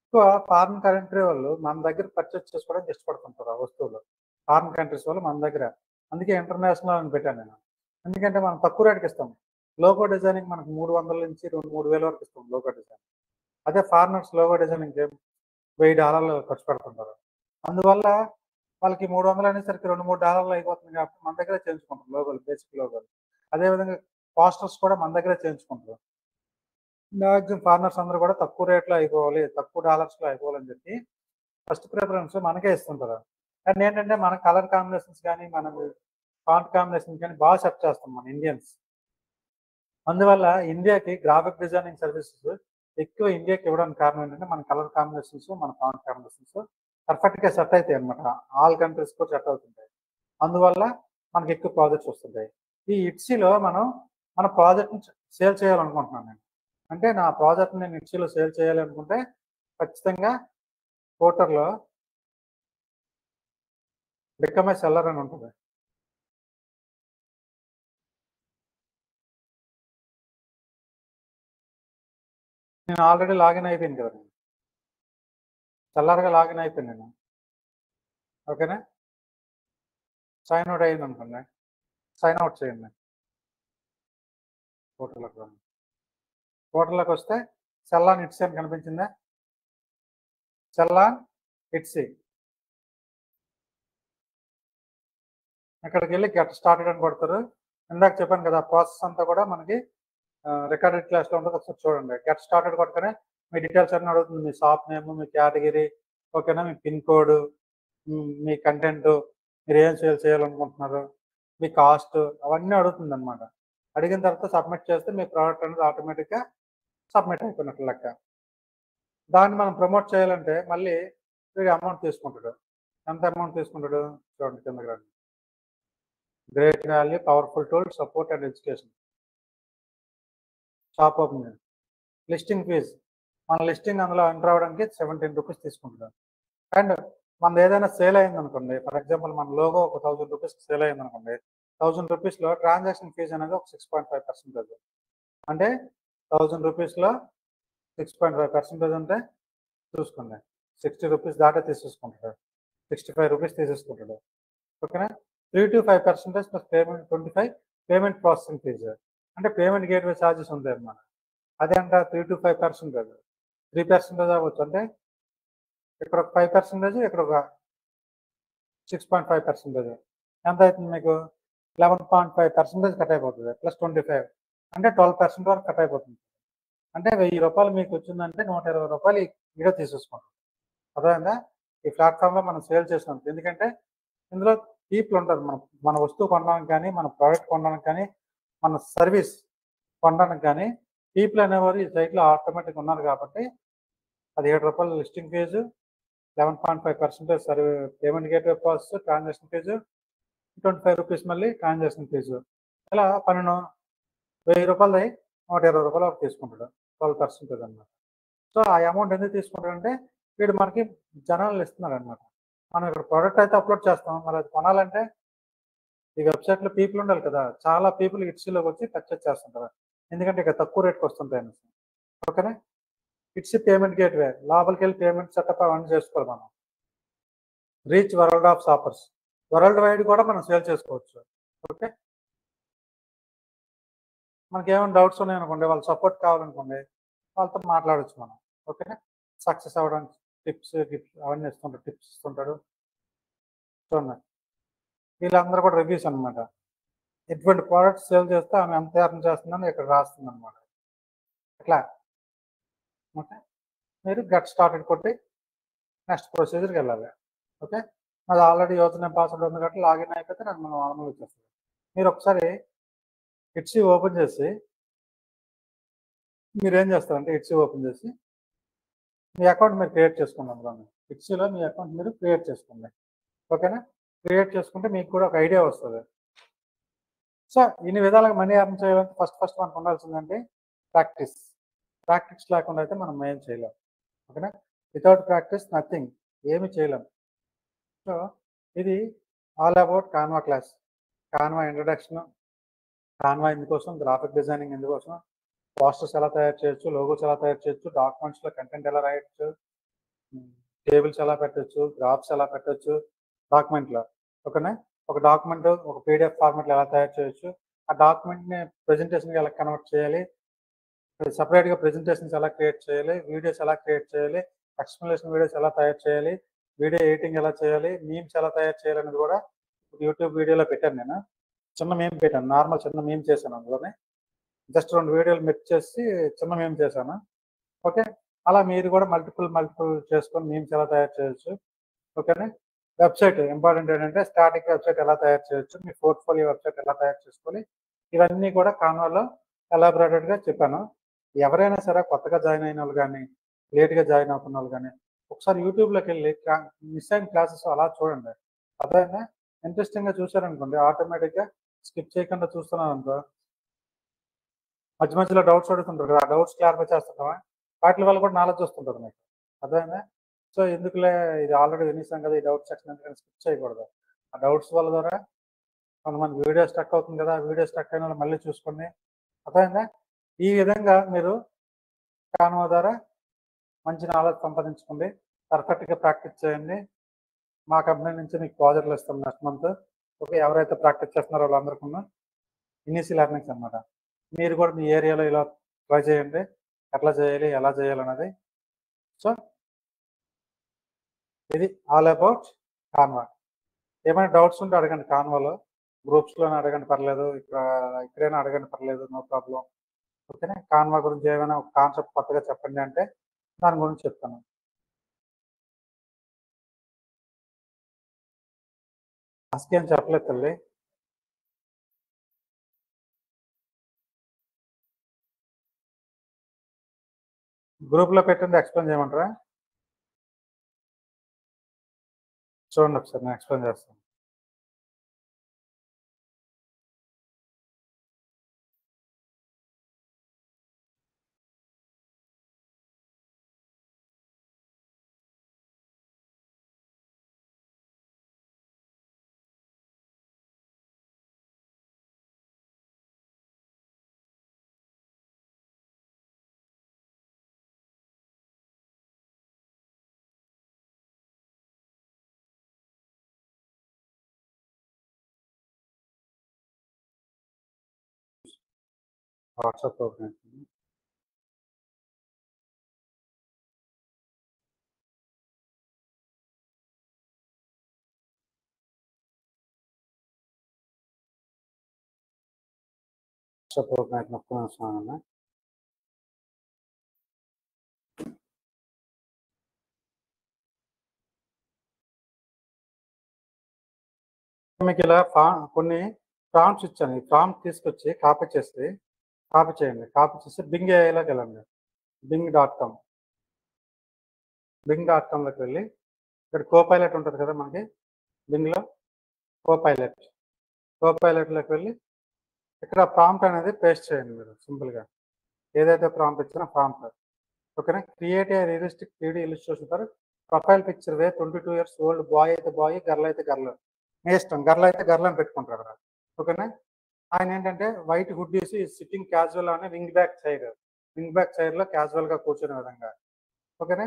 ఎక్కువ ఫారిన్ కంట్రీ వాళ్ళు మన దగ్గర పర్చేజ్ చేసుకోవడానికి ఇష్టపడుతుంటారు ఆ వస్తువులు. ఫారిన్ కంట్రీస్ వాళ్ళు మన దగ్గర. అందుకే ఇంటర్నేషనల్ అని పెట్టాను నేను. ఎందుకంటే మనం తక్కువ రేట్‌కి ఇస్తాం. లోగో డిజైనింగ్ మనకు 300 నుంచి 3,000 వరకు ఇస్తాం లోగో డిజైన్. అదే ఫారినర్స్ లోగో డిజైనింగ్‌కి $1000 ఖర్చు పెడుతుంటారు. అందువల్ల వాళ్ళకి 300 అనేసరికి $2, $3 అయిపోతుంది కాబట్టి మన దగ్గరే చేయించుకుంటారు లోగోలు, బేసిక్ లోగోలు. అదేవిధంగా పోస్టర్స్ కూడా మన దగ్గరే చేయించుకుంటారు. మాక్సిమం ఫారినర్స్ అందరూ కూడా తక్కువ రేట్‌లో అయిపోవాలి, తక్కువ డాలర్స్‌లో అయిపోవాలని చెప్పి ఫస్ట్ ప్రిఫరెన్స్ మనకే ఇస్తుంటారు. కానీ ఏంటంటే మన కలర్ కాంబినేషన్స్ గాని, మన ఫాంట్ కాంబినేషన్స్ గాని బాగా సెట్ చేస్తాం మన ఇండియన్స్. అందువల్ల ఇండియాకి గ్రాఫిక్ డిజైనింగ్ సర్వీసెస్ ఎక్కువ ఇండియాకి ఇవ్వడానికి కారణం ఏంటంటే మన కలర్ కాంబినేషన్స్, మన ఫాంట్ కాంబినేషన్స్ పర్ఫెక్ట్‌గా సెట్ అయితాయి అన్నమాట. ఆల్ కంట్రీస్ కూడా సెట్ అవుతుంటాయి. అందువల్ల మనకి ఎక్కువ ప్రాజెక్ట్స్ వస్తుంటాయి. ఈ ఇట్సీలో మనం మన ప్రాజెక్ట్‌ని సేల్ చేయాలనుకుంటున్నాను నేను. అంటే నా ప్రాజెక్ట్‌ని నేను ఇట్సీలో సేల్ చేయాలి అనుకుంటే ఖచ్చితంగా పోర్టల్‌లో బికమ్ ఏ సెల్లర్ అని ఉంటుంది. నేను ఆల్రెడీ లాగిన్ అయిపోయాను కదా! సెల్లర్‌గా లాగిన్ అయిపోయాను నేను. ఓకేనా? సైన్ ఔట్ అయిందనుకోండి. సైన్ ఔట్ చేయండి. పోర్టల్‌లోకి రండి. పోర్టల్‌లోకి వస్తే సెల్ ఆన్ ఇట్సీ అని కనిపించిందా? Sell on Etsy. ఇక్కడికెళ్ళి గెట్ స్టార్టెడ్ అని కొడతారు. ఇందాక చెప్పాను కదా! ప్రాసెస్ అంతా కూడా మనకి రికార్డెడ్ క్లాస్‌లో ఉంటది. ఒకసారి చూడండి. గెట్ స్టార్టెడ్ కొట్టగానే మీ డీటెయిల్స్ అన్నీ అడుగుతుంది. మీ షాప్ నేమ్, మీ కేటగిరీ, ఓకేనా? మీ పిన్ కోడ్, మీ కంటెంట్, మీరేం సేల్ చేయాలనుకుంటున్నారు, మీ కాస్ట్ అవన్నీ అడుగుతుందన్నమాట. అడిగిన తర్వాత సబ్మిట్ చేస్తే మీ ప్రోడక్ట్ అనేది ఆటోమేటిక్‌గా సబ్మిట్ అయిపోయినట్లు లెక్క. దాన్ని మనం ప్రమోట్ చేయాలంటే మళ్ళీ వీడు అమౌంట్ తీసుకుంటాడు. ఎంత అమౌంట్ తీసుకుంటాడు? చూడండి కిందకి రండి. Great value, powerful tool, support and education. Shop open listing fees. మన లిస్టింగ్ అందులో ఎంటర్ అవ్వడానికి ₹17 తీసుకుంటాడు. అండ్ మనది ఏదైనా సేల్ అయిందనుకోండి, ఫర్ ఎగ్జాంపుల్ మన లోగో ఒక ₹1000 సేల్ అయిందనుకోండి, ₹1000లో ట్రాన్సాక్షన్ ఫీజ్ అనేది ఒక 6.5% అంటే ₹1000లో 6.5% అంటే చూసుకోండి. ₹60 దాకా తీసేసుకుంటాడు. రూ. 65 తీసేసుకుంటాడు. ఓకేనా? 3-5% plus payment 25 payment processing fee. అంటే పేమెంట్ గేట్‌వే చార్జెస్ ఉంటాయన్నమాట. అదెంత 3-5% 3% అవ్వచ్చు. అంటే ఇక్కడ ఒక 5%, ఇక్కడ ఒక 6.5%. ఎంత అవుతుంది మీకు? 11.5% కట్ అయిపోతుంది. ప్లస్ 25 అంటే 12% వరకు కట్ అయిపోతుంది. అంటే రూ. 1000 మీకు వచ్చిందంటే రూ. 120 వీడియో తీసేసుకుంటాం. అర్థమైందా? ఈ ప్లాట్‌ఫామ్‌లో మనం సేల్ చేసినందుకు. ఎందుకంటే ఇందులో పీపుల్ ఉంటారు. మన వస్తువు కొనడానికి కానీ, మన ప్రోడక్ట్ కొనడానికి కానీ, మన సర్వీస్ కొనడానికి కానీ పీపుల్ అనేవారు ఈ సైట్‌లో ఆటోమేటిక్‌గా ఉన్నారు కాబట్టి రూ. 17 listing fee, 11.5% payment gateway process, transaction fee, రూ. 25 మళ్ళీ ట్రాన్సాక్షన్ ఫీజు. ఇలా పన్ను రూ. 1000 రూ. 120 తీసుకుంటాడు. 12% అన్నమాట. సో, ఆ అమౌంట్ ఎందుకు తీసుకుంటాడంటే వీడు మనకి జనాలను ఇస్తున్నాడన్నమాట. మనం ఇక్కడ ప్రోడక్ట్ అయితే అప్లోడ్ చేస్తాం. మరి అది కొనాలంటే ఈ వెబ్‌సైట్‌లో పీపుల్ ఉండాలి కదా! చాలా పీపుల్ ఇట్సీలోకి వచ్చి పర్చేజ్ చేస్తుంటారు. ఎందుకంటే ఇక్కడ తక్కువ రేట్‌కి వస్తుంటాయనేసి. ఓకేనా? Etsy payment gateway. లోపలికెళ్ళి పేమెంట్ సెటప్ అవన్నీ చేసుకోవాలి మనం. Reach world of shoppers. World wide కూడా మనం సేల్ చేసుకోవచ్చు. ఓకే. మనకేమైనా డౌట్స్ ఉన్నాయనుకోండి, వాళ్ళ సపోర్ట్ కావాలనుకోండి, వాళ్ళతో మాట్లాడొచ్చు మనం. ఓకేనా? సక్సెస్ అవ్వడానికి గిఫ్ట్స్ అవన్నీ ఇస్తుంటాడు. టిప్స్ ఇస్తుంటాడు. చూడండి. వీళ్ళందరూ కూడా రివ్యూస్ అనమాట. ఎటువంటి ప్రొడక్ట్స్ సేల్ చేస్తే ఆమె ఎంత ఎర్న్ చేస్తుందని ఇక్కడ రాస్తుందనమాట. ఇట్లా. ఓకే. మీరు గెట్ స్టార్టెడ్ కొట్టి నెక్స్ట్ ప్రొసీజర్‌కి వెళ్ళాలి. ఓకే. అది ఆల్రెడీ యూజర్ నేమ్ పాస్వర్డ్ ఉంది కాబట్టి లాగిన్ అయిపోతే నాకు మనం నార్మల్‌గా వచ్చేస్తది. మీరు ఒకసారి ఇట్సీ ఓపెన్ చేసి మీరేం చేస్తారంటే ఇట్సీ ఓపెన్ చేసి మీ అకౌంట్ మీరు క్రియేట్ చేసుకోండి అందులోనే. ఇట్సీలో మీ అకౌంట్ మీరు క్రియేట్ చేసుకోండి. ఓకేనా? క్రియేట్ చేసుకుంటే మీకు కూడా ఒక ఐడియా వస్తది. సో, ఇన్ని విధాలుగా మనీ ఎర్న్ చేయాలంటే ఫస్ట్ మనకు ఉండాల్సిందంటే ప్రాక్టీస్. ప్రాక్టీస్ లేకుండా అయితే మనం ఏం చేయలేం. ఓకేనా? Without practice nothing. ఏమి చేయలేం. సో, ఇది all about Canva class. Canva introduction, Canva ఎందుకోసం, గ్రాఫిక్ డిజైనింగ్ ఎందుకోసం, పోస్టర్స్ ఎలా తయారు చేయొచ్చు, లోగోస్ ఎలా తయారు చేయొచ్చు, డాక్యుమెంట్స్‌లో కంటెంట్ ఎలా రాయొచ్చు, టేబుల్స్ ఎలా పెట్టొచ్చు, గ్రాఫ్స్ ఎలా పెట్టొచ్చు డాక్యుమెంట్‌లో. ఓకేనా? ఒక డాక్యుమెంట్ ఒక పీడీఎఫ్ ఫార్మాట్‌లో ఎలా తయారు చేయొచ్చు, ఆ డాక్యుమెంట్‌ని ప్రెజెంటేషన్‌గా ఎలా కన్వర్ట్ చేయాలి, సెపరేట్‌గా ప్రెజెంటేషన్స్ ఎలా క్రియేట్ చేయాలి, వీడియోస్ ఎలా క్రియేట్ చేయాలి, ఎక్స్‌ప్లనేషన్ వీడియోస్ ఎలా తయారు చేయాలి, వీడియో ఎడిటింగ్ ఎలా చేయాలి, మీమ్స్ ఎలా తయారు చేయాలనేది కూడా యూట్యూబ్ వీడియోలో పెట్టాను నేను. చిన్న మీమ్ పెట్టాను. నార్మల్ చిన్న మీమ్ చేశాను అందులోనే. జస్ట్ 2 వీడియోలు మెర్జ్ చేసి చిన్న మీమ్ చేశాను. ఓకే. అలా మీరు కూడా మల్టిపుల్ చేసుకొని మీమ్స్ ఎలా తయారు చేయొచ్చు. ఓకేనా? వెబ్‌సైట్ ఇంపార్టెంట్ ఏంటంటే స్టాటిక్ వెబ్‌సైట్ ఎలా తయారు చేయొచ్చు, మీ పోర్ట్‌ఫోలియో వెబ్‌సైట్ ఎలా తయారు చేసుకోవాలి, ఇవన్నీ కూడా కాన్వాలో ఎలాబొరేటెడ్‌గా చెప్పాను. ఎవరైనా సరే కొత్తగా జాయిన్ అయినోళ్ళు గానీ, లేట్‌గా జాయిన్ అవుతున్నోళ్ళు గానీ, ఒకసారి యూట్యూబ్‌లోకెళ్ళి మిస్ అయిన క్లాసెస్ అలా చూడండి. అర్థమైందా? ఇంట్రెస్టింగ్‌గా చూసారనుకోండి ఆటోమేటిక్‌గా స్కిప్ చేయకుండా చూస్తున్నారనుకో మధ్యలో డౌట్స్ అడుగుతుంటారు కదా! ఆ డౌట్స్ క్లారిఫై చేస్తుంటామా, వాటిల వల్ల కూడా నాలెడ్జ్ వస్తుంటది మీకు. అర్థమైందా? సో, ఎందుకులే ఇది ఆల్రెడీ వినేసాం కదా! ఈ డౌట్ సెక్షన్ ఎందుకని స్కిప్ చేయకూడదు. ఆ డౌట్స్ వల్ల ద్వారా కొంతమంది వీడియో స్ట్రక్ అవుతుంది కదా! వీడియో స్ట్రక్ అయినోళ్ళు మళ్ళీ చూసుకోండి. అర్థమైందా? ఈ విధంగా మీరు కాన్వా ద్వారా మంచి నాలెడ్జ్ సంపాదించుకోండి. పర్ఫెక్ట్‌గా ప్రాక్టీస్ చేయండి. మా కంపెనీ నుంచి మీకు ప్రాజెక్ట్‌లు ఇస్తాం నెక్స్ట్ మంత్. ఓకే. ఎవరైతే ప్రాక్టీస్ చేస్తున్నారో వాళ్ళందరికీను ఇనీషియల్ ఎర్నింగ్స్ అనమాట. మీరు కూడా మీ ఏరియాలో ఇలా ట్రై చేయండి. ఎట్లా చేయాలి? ఎలా చేయాలన్నది. సో, ఇది ఆల్ అబౌట్ కాన్వా. ఏమైనా డౌట్స్ ఉంటే అడగండి కాన్వాలో. గ్రూప్స్‌లోనే అడగండి పర్లేదు. ఇక్కడైనా అడగండి పర్లేదు. No problem. ఓకేనా? కాన్వా గురించి ఏమైనా ఒక కాన్సెప్ట్ కొత్తగా చెప్పండి అంటే దాని గురించి చెప్తాను. టాస్క్ ఏం చెప్పలేదు తల్లి. గ్రూప్‌లో పెట్టింది ఎక్స్‌ప్లెయిన్ చేయమంటారా? చూడండి ఒకసారి నేను ఎక్స్‌ప్లెయిన్ చేస్తాను. వాట్సాప్ ఓపెన్ అవుతుంది. వాట్సాప్ ఓపెన్ అవుతుంది. ఒక్క నిమిషం ఆగండి. మీకు ఇలా కొన్ని ప్రాంప్ట్స్ ఇచ్చాను. ఈ ప్రాంప్ట్ తీసుకొచ్చి కాపీ చేయండి. కాపీ చేసి బింగ్ ఏఐలోకి వెళ్ళండి. బింగ్.కామ్. బింగ్.కామ్‌లోకి వెళ్ళి ఇక్కడ కోపైలట్ ఉంటుంది కదా మనకి బింగ్‌లో కోపైలట్‌లోకి వెళ్ళి ఇక్కడ ప్రాంప్ట్ అనేది పేస్ట్ చేయండి మీరు సింపుల్‌గా. ఏదైతే ప్రాంప్ట్ ఇచ్చానో ప్రాంప్ట్. ఓకేనా? Create a realistic 3D illustration for profile picture way 22 years old bye అయితే బాయ్, గర్ల్ అయితే గర్ల్. మీ ఇష్టం. గర్ల్ అయితే గర్ల్ అని పెట్టుకుంటారు అక్కడ. ఓకేనా? ఆయన ఏంటంటే వైట్ హుడ్ వేసి సిట్టింగ్ క్యాజువల్ అని వింగ్ బ్యాక్ చైర్‌లో క్యాజువల్‌గా కూర్చునే విధంగా. ఓకేనా?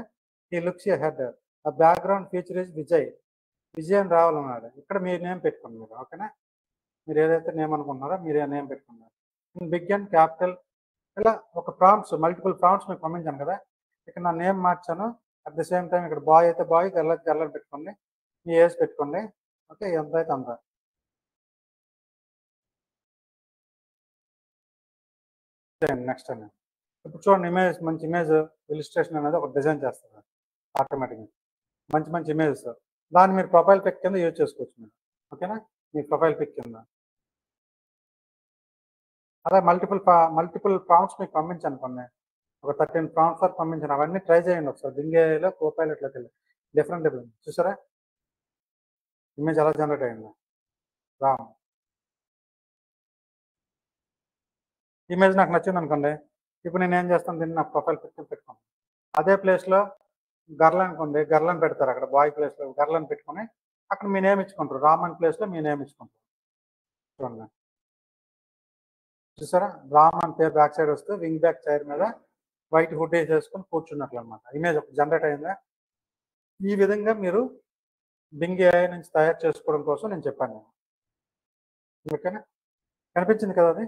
హి లుక్స్ ఎహెడ్. ఆ బ్యాక్‌గ్రౌండ్ ఫీచర్ ఈస్ విజయ్ అని రావాలన్నాడు. ఇక్కడ మీ నేమ్ పెట్టుకోండి మీరు. ఓకేనా? మీరు ఏదైతే నేమ్ అనుకుంటున్నారో మీరు నేమ్ పెట్టుకున్నారు. బిగ్ అండ్ క్యాపిటల్ ఇలా ఒక మల్టిపుల్ ప్రాంప్ట్స్ మీకు పంపించాను కదా, ఇక్కడ నా నేమ్ మార్చాను. అట్ ద సేమ్ టైం ఇక్కడ బాయ్ అయితే బాయ్, గర్ల్ అయితే గర్ల్ అని పెట్టుకోండి. మీ ఏజ్ పెట్టుకోండి. ఓకే, ఎంత అయితే అంత. నెక్స్ట్ అండి. ఇప్పుడు చూడండి, మంచి ఇమేజ్ ఇలిస్ట్రేషన్ అనేది ఒక డిజైన్ చేస్తారు ఆటోమేటిక్గా. మంచి ఇమేజెస్ దాన్ని మీరు ప్రొఫైల్ పిక్ కింద యూజ్ చేసుకోవచ్చు మీరు. ఓకేనా? మీ ప్రొఫైల్ పిక్ కింద అలా మల్టిపుల్ ప్రాంప్ట్స్ మీకు పంపించాను కొన్ని. ఒక 13 ప్రాంప్ట్స్ వరకు పంపించాను. అవన్నీ ట్రై చేయండి ఒకసారి. బింగేలో కోపైలట్లోకి వెళ్ళి డిఫరెంట్ చూసారా ఇమేజ్ ఎలా జనరేట్ అయింది. రామ్ ఇమేజ్ నాకు నచ్చింది అనుకోండి, ఇప్పుడు నేను ఏం చేస్తాను, దీన్ని నా ప్రొఫైల్ పిక్ పెట్టుకోండి. అదే ప్లేస్లో గర్ల్ అనుకోండి, గర్ల్ అని పెడతారు. అక్కడ బాయ్ ప్లేస్లో గర్ల్ అని పెట్టుకొని అక్కడ మీ నేమ్ ఇచ్చుకుంటారు. రామ్ అని ప్లేస్లో మీ నేమ్ ఇచ్చుకుంటారు. చూడండి, చూసారా రామ్ అని పేరు బ్యాక్ సైడ్ వస్తే వింగ్ బ్యాక్ చైర్ మీద వైట్ హుడ్ వేసేసుకొని కూర్చున్నట్లు అనమాట. ఇమేజ్ ఒక జనరేట్ అయిందా. ఈ విధంగా మీరు బింగ్ ఏఐ నుంచి తయారు చేసుకోవడం కోసం నేను చెప్పాను. ఓకేనా? కనిపించింది కదా అది.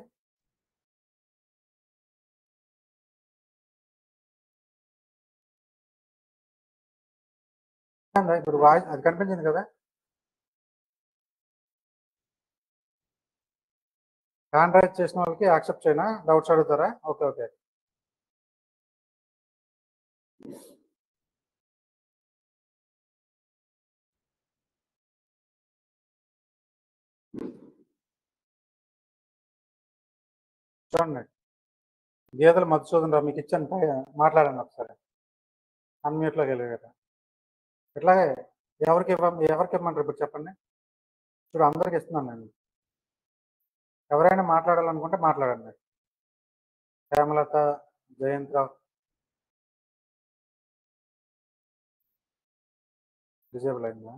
ఇప్పుడు వాయిస్ అది కనిపించింది కదా. హ్యాండ్ రైజ్ చేసిన వాళ్ళకి యాక్సెప్ట్ చేయనా, డౌట్స్ అడుగుతారా? Okay okay. చూడండి, గీతల మధుసూదన్ రావు మీకు ఇచ్చాను, మాట్లాడండి ఒకసారి. అన్మ్యూట్లోకి వెళ్ళి కదా. ఇట్లాగే ఎవరికి ఇవ్వమంటారు ఇప్పుడు చెప్పండి. ఇప్పుడు అందరికి ఇస్తున్నాను నేను. ఎవరైనా మాట్లాడాలనుకుంటే మాట్లాడండి. హేమలత, జయంతరావు డిజేబుల్ అయిందా?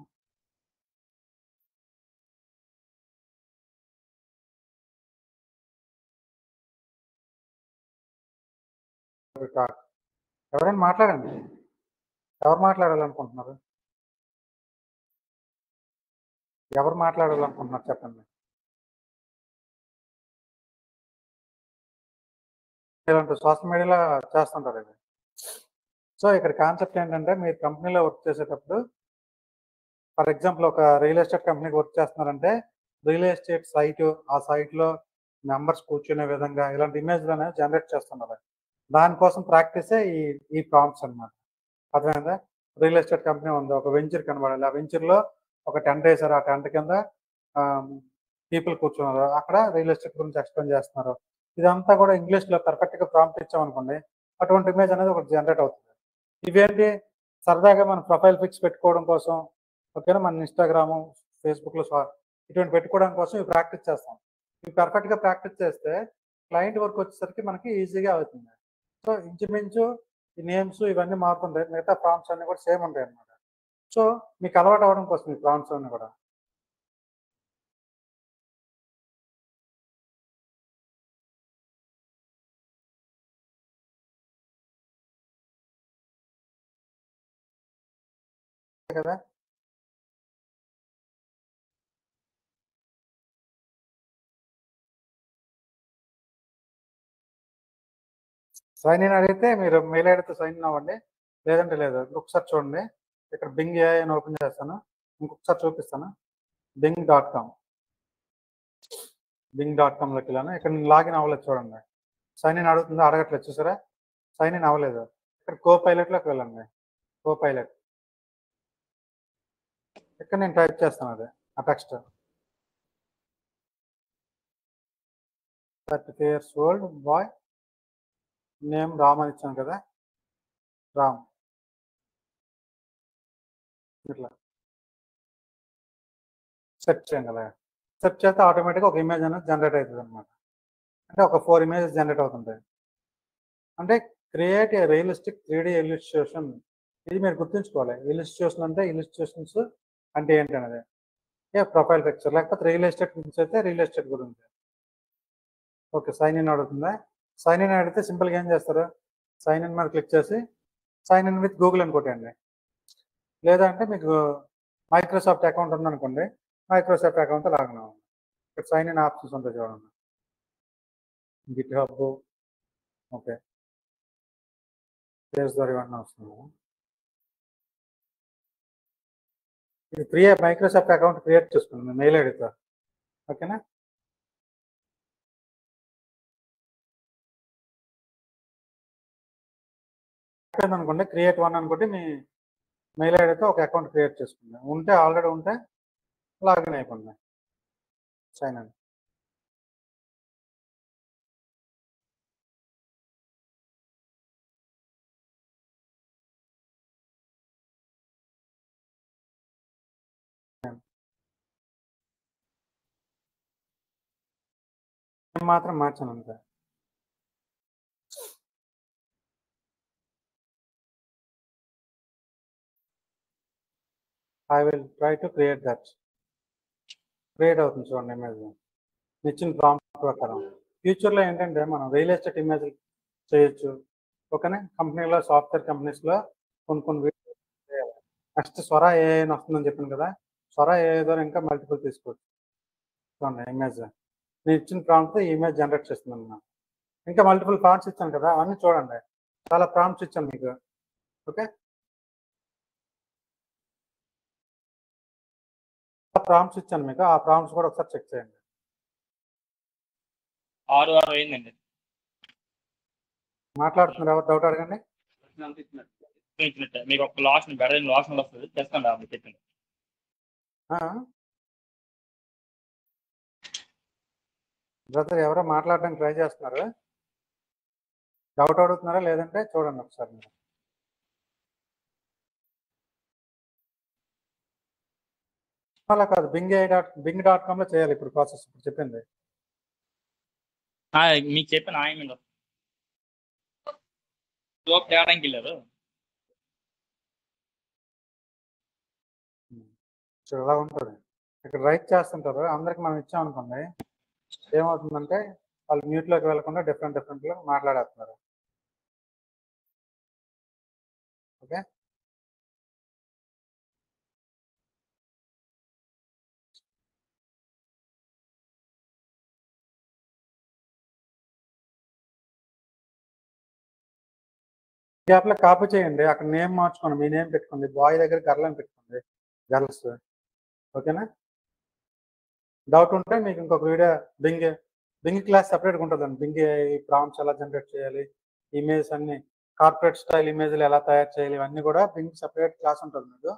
ఎవరైనా మాట్లాడండి. ఎవరు మాట్లాడాలనుకుంటున్నారు? చెప్పండి. ఇలాంటి సోషల్ మీడియాలో చేస్తుంటారు ఇది. సో ఇక్కడ కాన్సెప్ట్ ఏంటంటే, మీరు కంపెనీలో వర్క్ చేసేటప్పుడు ఫర్ ఎగ్జాంపుల్ ఒక రియల్ ఎస్టేట్ కంపెనీకి వర్క్ చేస్తున్నారంటే, రియల్ ఎస్టేట్ ఆ సైట్లో మెంబర్స్ కూర్చునే విధంగా ఇలాంటి ఇమేజ్లు అనేవి జనరేట్ చేస్తున్నారు. దానికోసం ప్రాక్టీసే ఈ ప్రాంప్ట్స్ అనమాట. అర్థమైందా? రియల్ ఎస్టేట్ కంపెనీ ఉంది, ఒక వెంచర్ కనబడాలి. ఆ వెంచర్లో ఒక టెంట్ వేసారు. ఆ టెంట్ కింద పీపుల్ కూర్చున్నారు. అక్కడ రియల్ ఎస్టేట్ గురించి ఎక్స్ప్లెయిన్ చేస్తున్నారు. ఇదంతా కూడా ఇంగ్లీష్లో పర్ఫెక్ట్గా ప్రాంప్ట్ ఇచ్చామనుకోండి, అటువంటి ఇమేజ్ అనేది ఒకటి జనరేట్ అవుతుంది. ఇవేంటి, సరదాగా మన ప్రొఫైల్ పిక్స్ పెట్టుకోవడం కోసం, ఓకేనా, మన ఇన్స్టాగ్రాము, ఫేస్బుక్లో ఇటువంటి పెట్టుకోవడం కోసం ఇవి ప్రాక్టీస్ చేస్తాం. ఇవి పర్ఫెక్ట్గా ప్రాక్టీస్ చేస్తే క్లయింట్ వర్క్ వచ్చేసరికి మనకి ఈజీగా అవుతుంది. సో ఇంచుమించు ఈ నేమ్స్ ఇవన్నీ మారుతుంటాయి. మిగతా ప్రాంప్ట్స్ అన్నీ కూడా సేమ్ ఉంటాయి అన్నమాట. సో మీకు అలవాటు అవ్వడం కోసం ఈ ప్రాంప్ట్స్ అన్నీ కూడా. కదా. సైన్ ఇన్ అడిగితే మీరు మెయిల్ ఐడితో సైన్ ఇన్ అవ్వండి, లేదంటే లేదు. ఒకసారి చూడండి, ఇక్కడ బింగ్ ఏఐ అని ఓపెన్ చేస్తాను, ఇంకొకసారి చూపిస్తాను. bing.com bing.comలోకి వెళ్ళాను. ఇక్కడ నేను లాగిన్ అవ్వలేదు చూడండి, సైన్ ఇన్ అడుగుతుందో అడగట్లేదు చూసారా, సైన్ ఇన్ అవ్వలేదు. ఇక్కడ కోపైలట్లోకి వెళ్ళండి, కోపైలట్. ఇక్కడ నేను టైప్ చేస్తాను అది ఆ text. 33 years old boy, name Ram అని ఇచ్చాను కదా, రామ్. ఇట్లా సెర్చ్ చేయండి. అలా సెర్చ్ చేస్తే ఆటోమేటిక్గా ఒక ఇమేజ్ అనేది జనరేట్ అవుతుంది అనమాట. అంటే ఒక 4 ఇమేజెస్ జనరేట్ అవుతుంటాయి. అంటే create a realistic 3D illustration. ఇది మీరు గుర్తుంచుకోవాలి. ఇల్లుస్ట్రేషన్ అంటే ఇల్లుస్ట్రేషన్స్ అంటే ఏంటి అనేది. ప్రొఫైల్ పిక్చర్, లేకపోతే రియల్ ఎస్టేట్ గురించి అయితే రియల్ ఎస్టేట్ గురించి. ఓకే, సైన్ ఇన్ అడుగుతుందా, సైన్ ఇన్ అడిగితే సింపుల్గా ఏం చేస్తారు, సైన్ ఇన్ మీద క్లిక్ చేసి సైన్ ఇన్ విత్ గూగుల్ అని కొట్టండి. లేదంటే మీకు మైక్రోసాఫ్ట్ అకౌంట్ ఉందనుకోండి, మైక్రోసాఫ్ట్ అకౌంట్ లాగిన్ అవ్వండి. ఇక్కడ సైన్ ఇన్ ఆప్షన్స్ ఉంటాయి చూడండి, గిట్ హబ్, ఓకే, పేజ్ ద్వారా ఇవన్నీ వస్తుంది. ఇది ఫ్రీ మైక్రోసాఫ్ట్ అకౌంట్ క్రియేట్ చేసుకుంది మెయిల్ ఐడితో, ఓకేనా. అనుకోండి క్రియేట్ వన్ అనుకుంటే మీ మెయిల్ ఐడితో ఒక అకౌంట్ క్రియేట్ చేసుకుంది. ఉంటే ఆల్రెడీ ఉంటే లాగిన్ అయిపోయింది, సైన్ ఇన్. మాత్రం మార్చాను అంతే. I will try to create that. Create అవుతుంది చూడండి ఇమేజ్, ఇచ్చిన ప్రాంప్ట్ ప్రకారం. ఫ్యూచర్లో ఏంటంటే మనం రియల్ ఎస్టేట్ ఇమేజ్ చేయొచ్చు, ఓకేనా. కంపెనీలో, సాఫ్ట్వేర్ కంపెనీస్లో కొన్ని చేయాలి. నెక్స్ట్ స్వరా ఏఐ అని వస్తుందని చెప్పాను కదా, స్వరా ఏఐ ద్వారా ఇంకా మల్టిపుల్ తీసుకోవచ్చు చూడండి. ఇమేజ్ నేను ఇచ్చిన ప్రాంప్ట్ ఈ ఇమేజ్ జనరేట్ చేస్తుంది అన్నమాట. ఇంకా మల్టిపుల్ ప్రాంప్ట్స్ ఇచ్చాను కదా, అవన్నీ చూడండి, చాలా ప్రాంప్ట్స్ ఇచ్చాను మీకు, ఓకే. ప్రాంప్ట్స్ ఇచ్చాను మీకు, ఆ ప్రాంప్ట్స్ కూడా ఒకసారి చెక్ చేయండి. 6 అయిందండి. మాట్లాడుతున్నారు, ఎవరు డౌట్ అడగండి. మీకు ఒక లాస్ట్ బెటర్ లాస్ట్ వస్తుంది, చేస్తాను చెప్పింది. బ్రదర్ ఎవరో మాట్లాడడానికి ట్రై చేస్తున్నారు, డౌట్ అడుగుతున్నారా లేదంటే చూడండి ఒకసారి మీరు. అలా కాదు, bing.com చేయాలి ఇప్పుడు ప్రాసెస్, ఇప్పుడు చెప్పింది. మీకు చెప్పిన ఆయన తేడానికి వెళ్ళారు. ఇలా ఉంటుంది, ఇక్కడ రైట్ చేస్తుంటారు, అందరికి మనం ఇచ్చాం అనుకోండి, ఏమవుతుందంటే వాళ్ళు మ్యూట్లోకి వెళ్లకుండా డిఫరెంట్లో మాట్లాడేస్తున్నారు, ఓకే. గ్యాప్లో కాపీ చేయండి, అక్కడ నేమ్ మార్చుకోండి, మీ నేమ్ పెట్టుకోండి, బాయ్ దగ్గర గర్ల్ అని పెట్టుకోండి, గర్ల్స్, ఓకేనా. డౌట్ ఉంటే మీకు ఇంకొక వీడియో బింగ్ క్లాస్ సపరేట్గా ఉంటుందండి. బింగ్ ప్రాంప్ట్స్ ఎలా జనరేట్ చేయాలి, ఇమేజ్ అన్ని కార్పొరేట్ స్టైల్ ఇమేజ్లు ఎలా తయారు చేయాలి, ఇవన్నీ కూడా బింగ్ సపరేట్ క్లాస్ ఉంటుంది మీకు.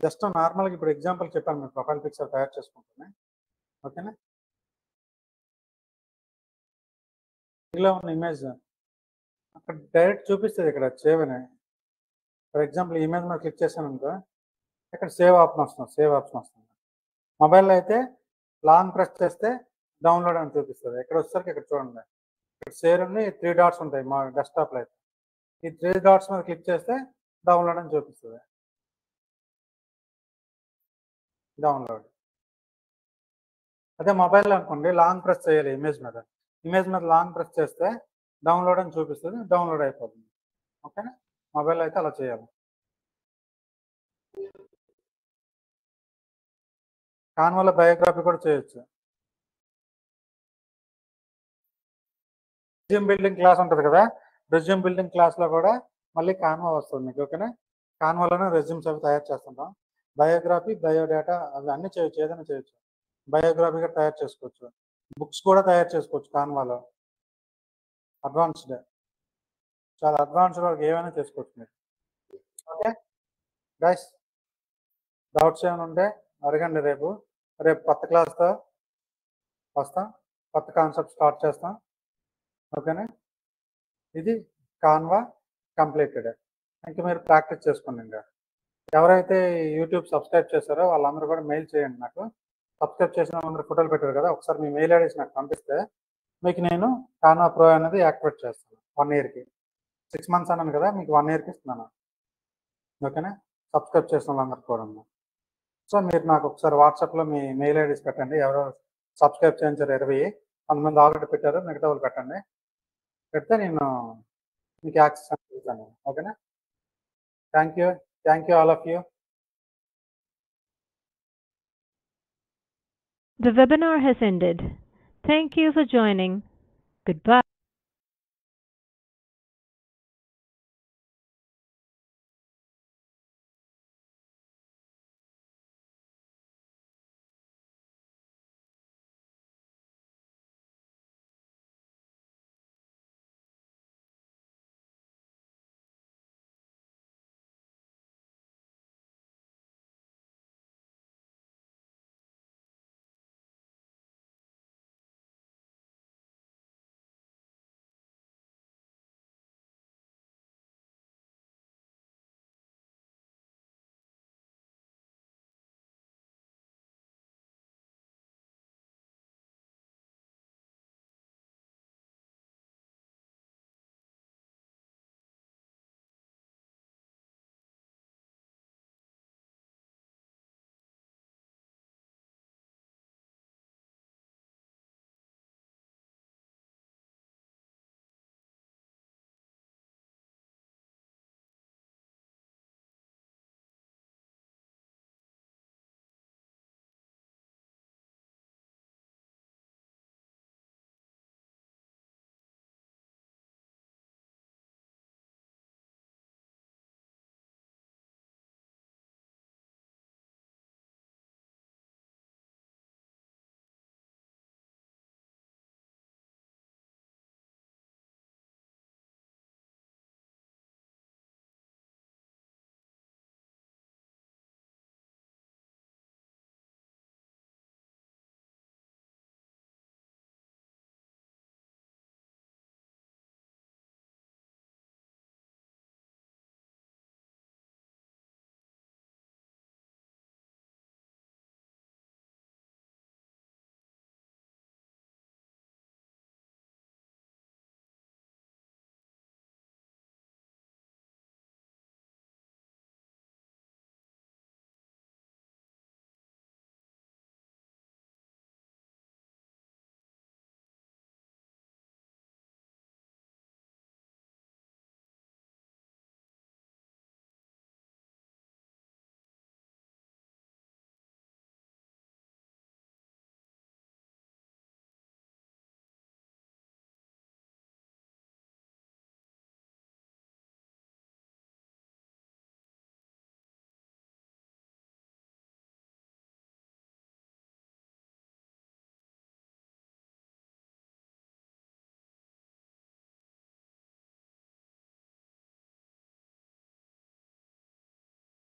జస్ట్ నార్మల్గా ఇప్పుడు ఎగ్జాంపుల్ చెప్పాను మీకు, ప్రొఫైల్ పిక్చర్ తయారు చేసుకుంటున్నాను, ఓకేనా. ఇందులో ఉన్న ఇమేజ్ అక్కడ డైరెక్ట్ చూపిస్తుంది, ఇక్కడ సేవ్ అని. ఫర్ ఎగ్జాంపుల్ ఈ ఇమేజ్ మీద క్లిక్ చేశాను అనుకో, ఇక్కడ సేవ్ ఆప్షన్ వస్తుంది. మొబైల్లో అయితే లాంగ్ ప్రెస్ చేస్తే డౌన్లోడ్ అని చూపిస్తుంది. ఇక్కడ వచ్చేసరికి ఇక్కడ చూడండి, ఇక్కడ షేర్ ఉంది, 3 డాట్స్ ఉంటాయి మా డెస్క్టాప్లో అయితే. ఈ 3 డాట్స్ మీద క్లిక్ చేస్తే డౌన్లోడ్ అని చూపిస్తుంది, డౌన్లోడ్. అదే మొబైల్లో అనుకోండి, లాంగ్ ప్రెస్ చేయాలి ఇమేజ్ మీద లాంగ్ ప్రెస్ చేస్తే డౌన్లోడ్ అని చూపిస్తుంది, డౌన్లోడ్ అయిపోతుంది, ఓకేనా. మొబైల్లో అయితే అలా చేయాలి. కాన్వాలో బయోగ్రఫీ కూడా చేయొచ్చు. రెజ్యూమ్ బిల్డింగ్ క్లాస్ ఉంటుంది కదా, రెజ్యూమ్ బిల్డింగ్ క్లాస్లో కూడా మళ్ళీ కాన్వా వస్తుంది మీకు. ఓకేనా, కాన్వాలోనే రెజ్యూమ్స్ అవి తయారు చేస్తుంటాం. బయోగ్రఫీ, బయోడేటా అవి అన్నీ చేయొచ్చు, ఏదైనా చేయొచ్చు. బయోగ్రఫీ కూడా తయారు చేసుకోవచ్చు, బుక్స్ కూడా తయారు చేసుకోవచ్చు కాన్వాలో. అడ్వాన్స్డ్, చాలా అడ్వాన్స్డ్ వరకు ఏమైనా చేసుకోవచ్చు మీరు. ఓకే గైస్, డౌట్స్ ఏమైనా ఉంటే అడగండి. రేపు కొత్త క్లాస్తో వస్తాం, కొత్త కాన్సెప్ట్ స్టార్ట్ చేస్తాం. ఓకేనా, ఇది కాన్వా కంప్లీటెడ్. ఇంకా మీరు ప్రాక్టీస్ చేసుకోండి. ఇంకా ఎవరైతే యూట్యూబ్ సబ్స్క్రైబ్ చేశారో వాళ్ళందరూ కూడా మెయిల్ చేయండి నాకు. సబ్స్క్రైబ్ చేసిన వాళ్ళందరూ ఫోటోలు పెట్టారు కదా, ఒకసారి మీ మెయిల్ ఐడీస్ నాకు పంపిస్తే మీకు నేను కాన్వా ప్రో అనేది యాక్టివేట్ చేస్తాను 1 yearకి. 6 months అన్నాను కదా, మీకు 1 yearకి ఇస్తున్నాను. ఓకేనా, సబ్స్క్రైబ్ చేసిన వాళ్ళందరూ కూడా. సో మీరు నాకు ఒకసారి వాట్సాప్లో మీ మెయిల్ ఐడీస్ పెట్టండి. ఎవరో సబ్స్క్రైబ్ చేయించారు 20, కొంతమంది ఆల్రెడీ పెట్టారు, మిగతా వాళ్ళు పెట్టండి. పెడితే నేను మీకు యాక్సెస్ అని ఇస్తాను. ఓకేనా, thank you all of you. The webinar has ended. Thank you for joining. Goodbye.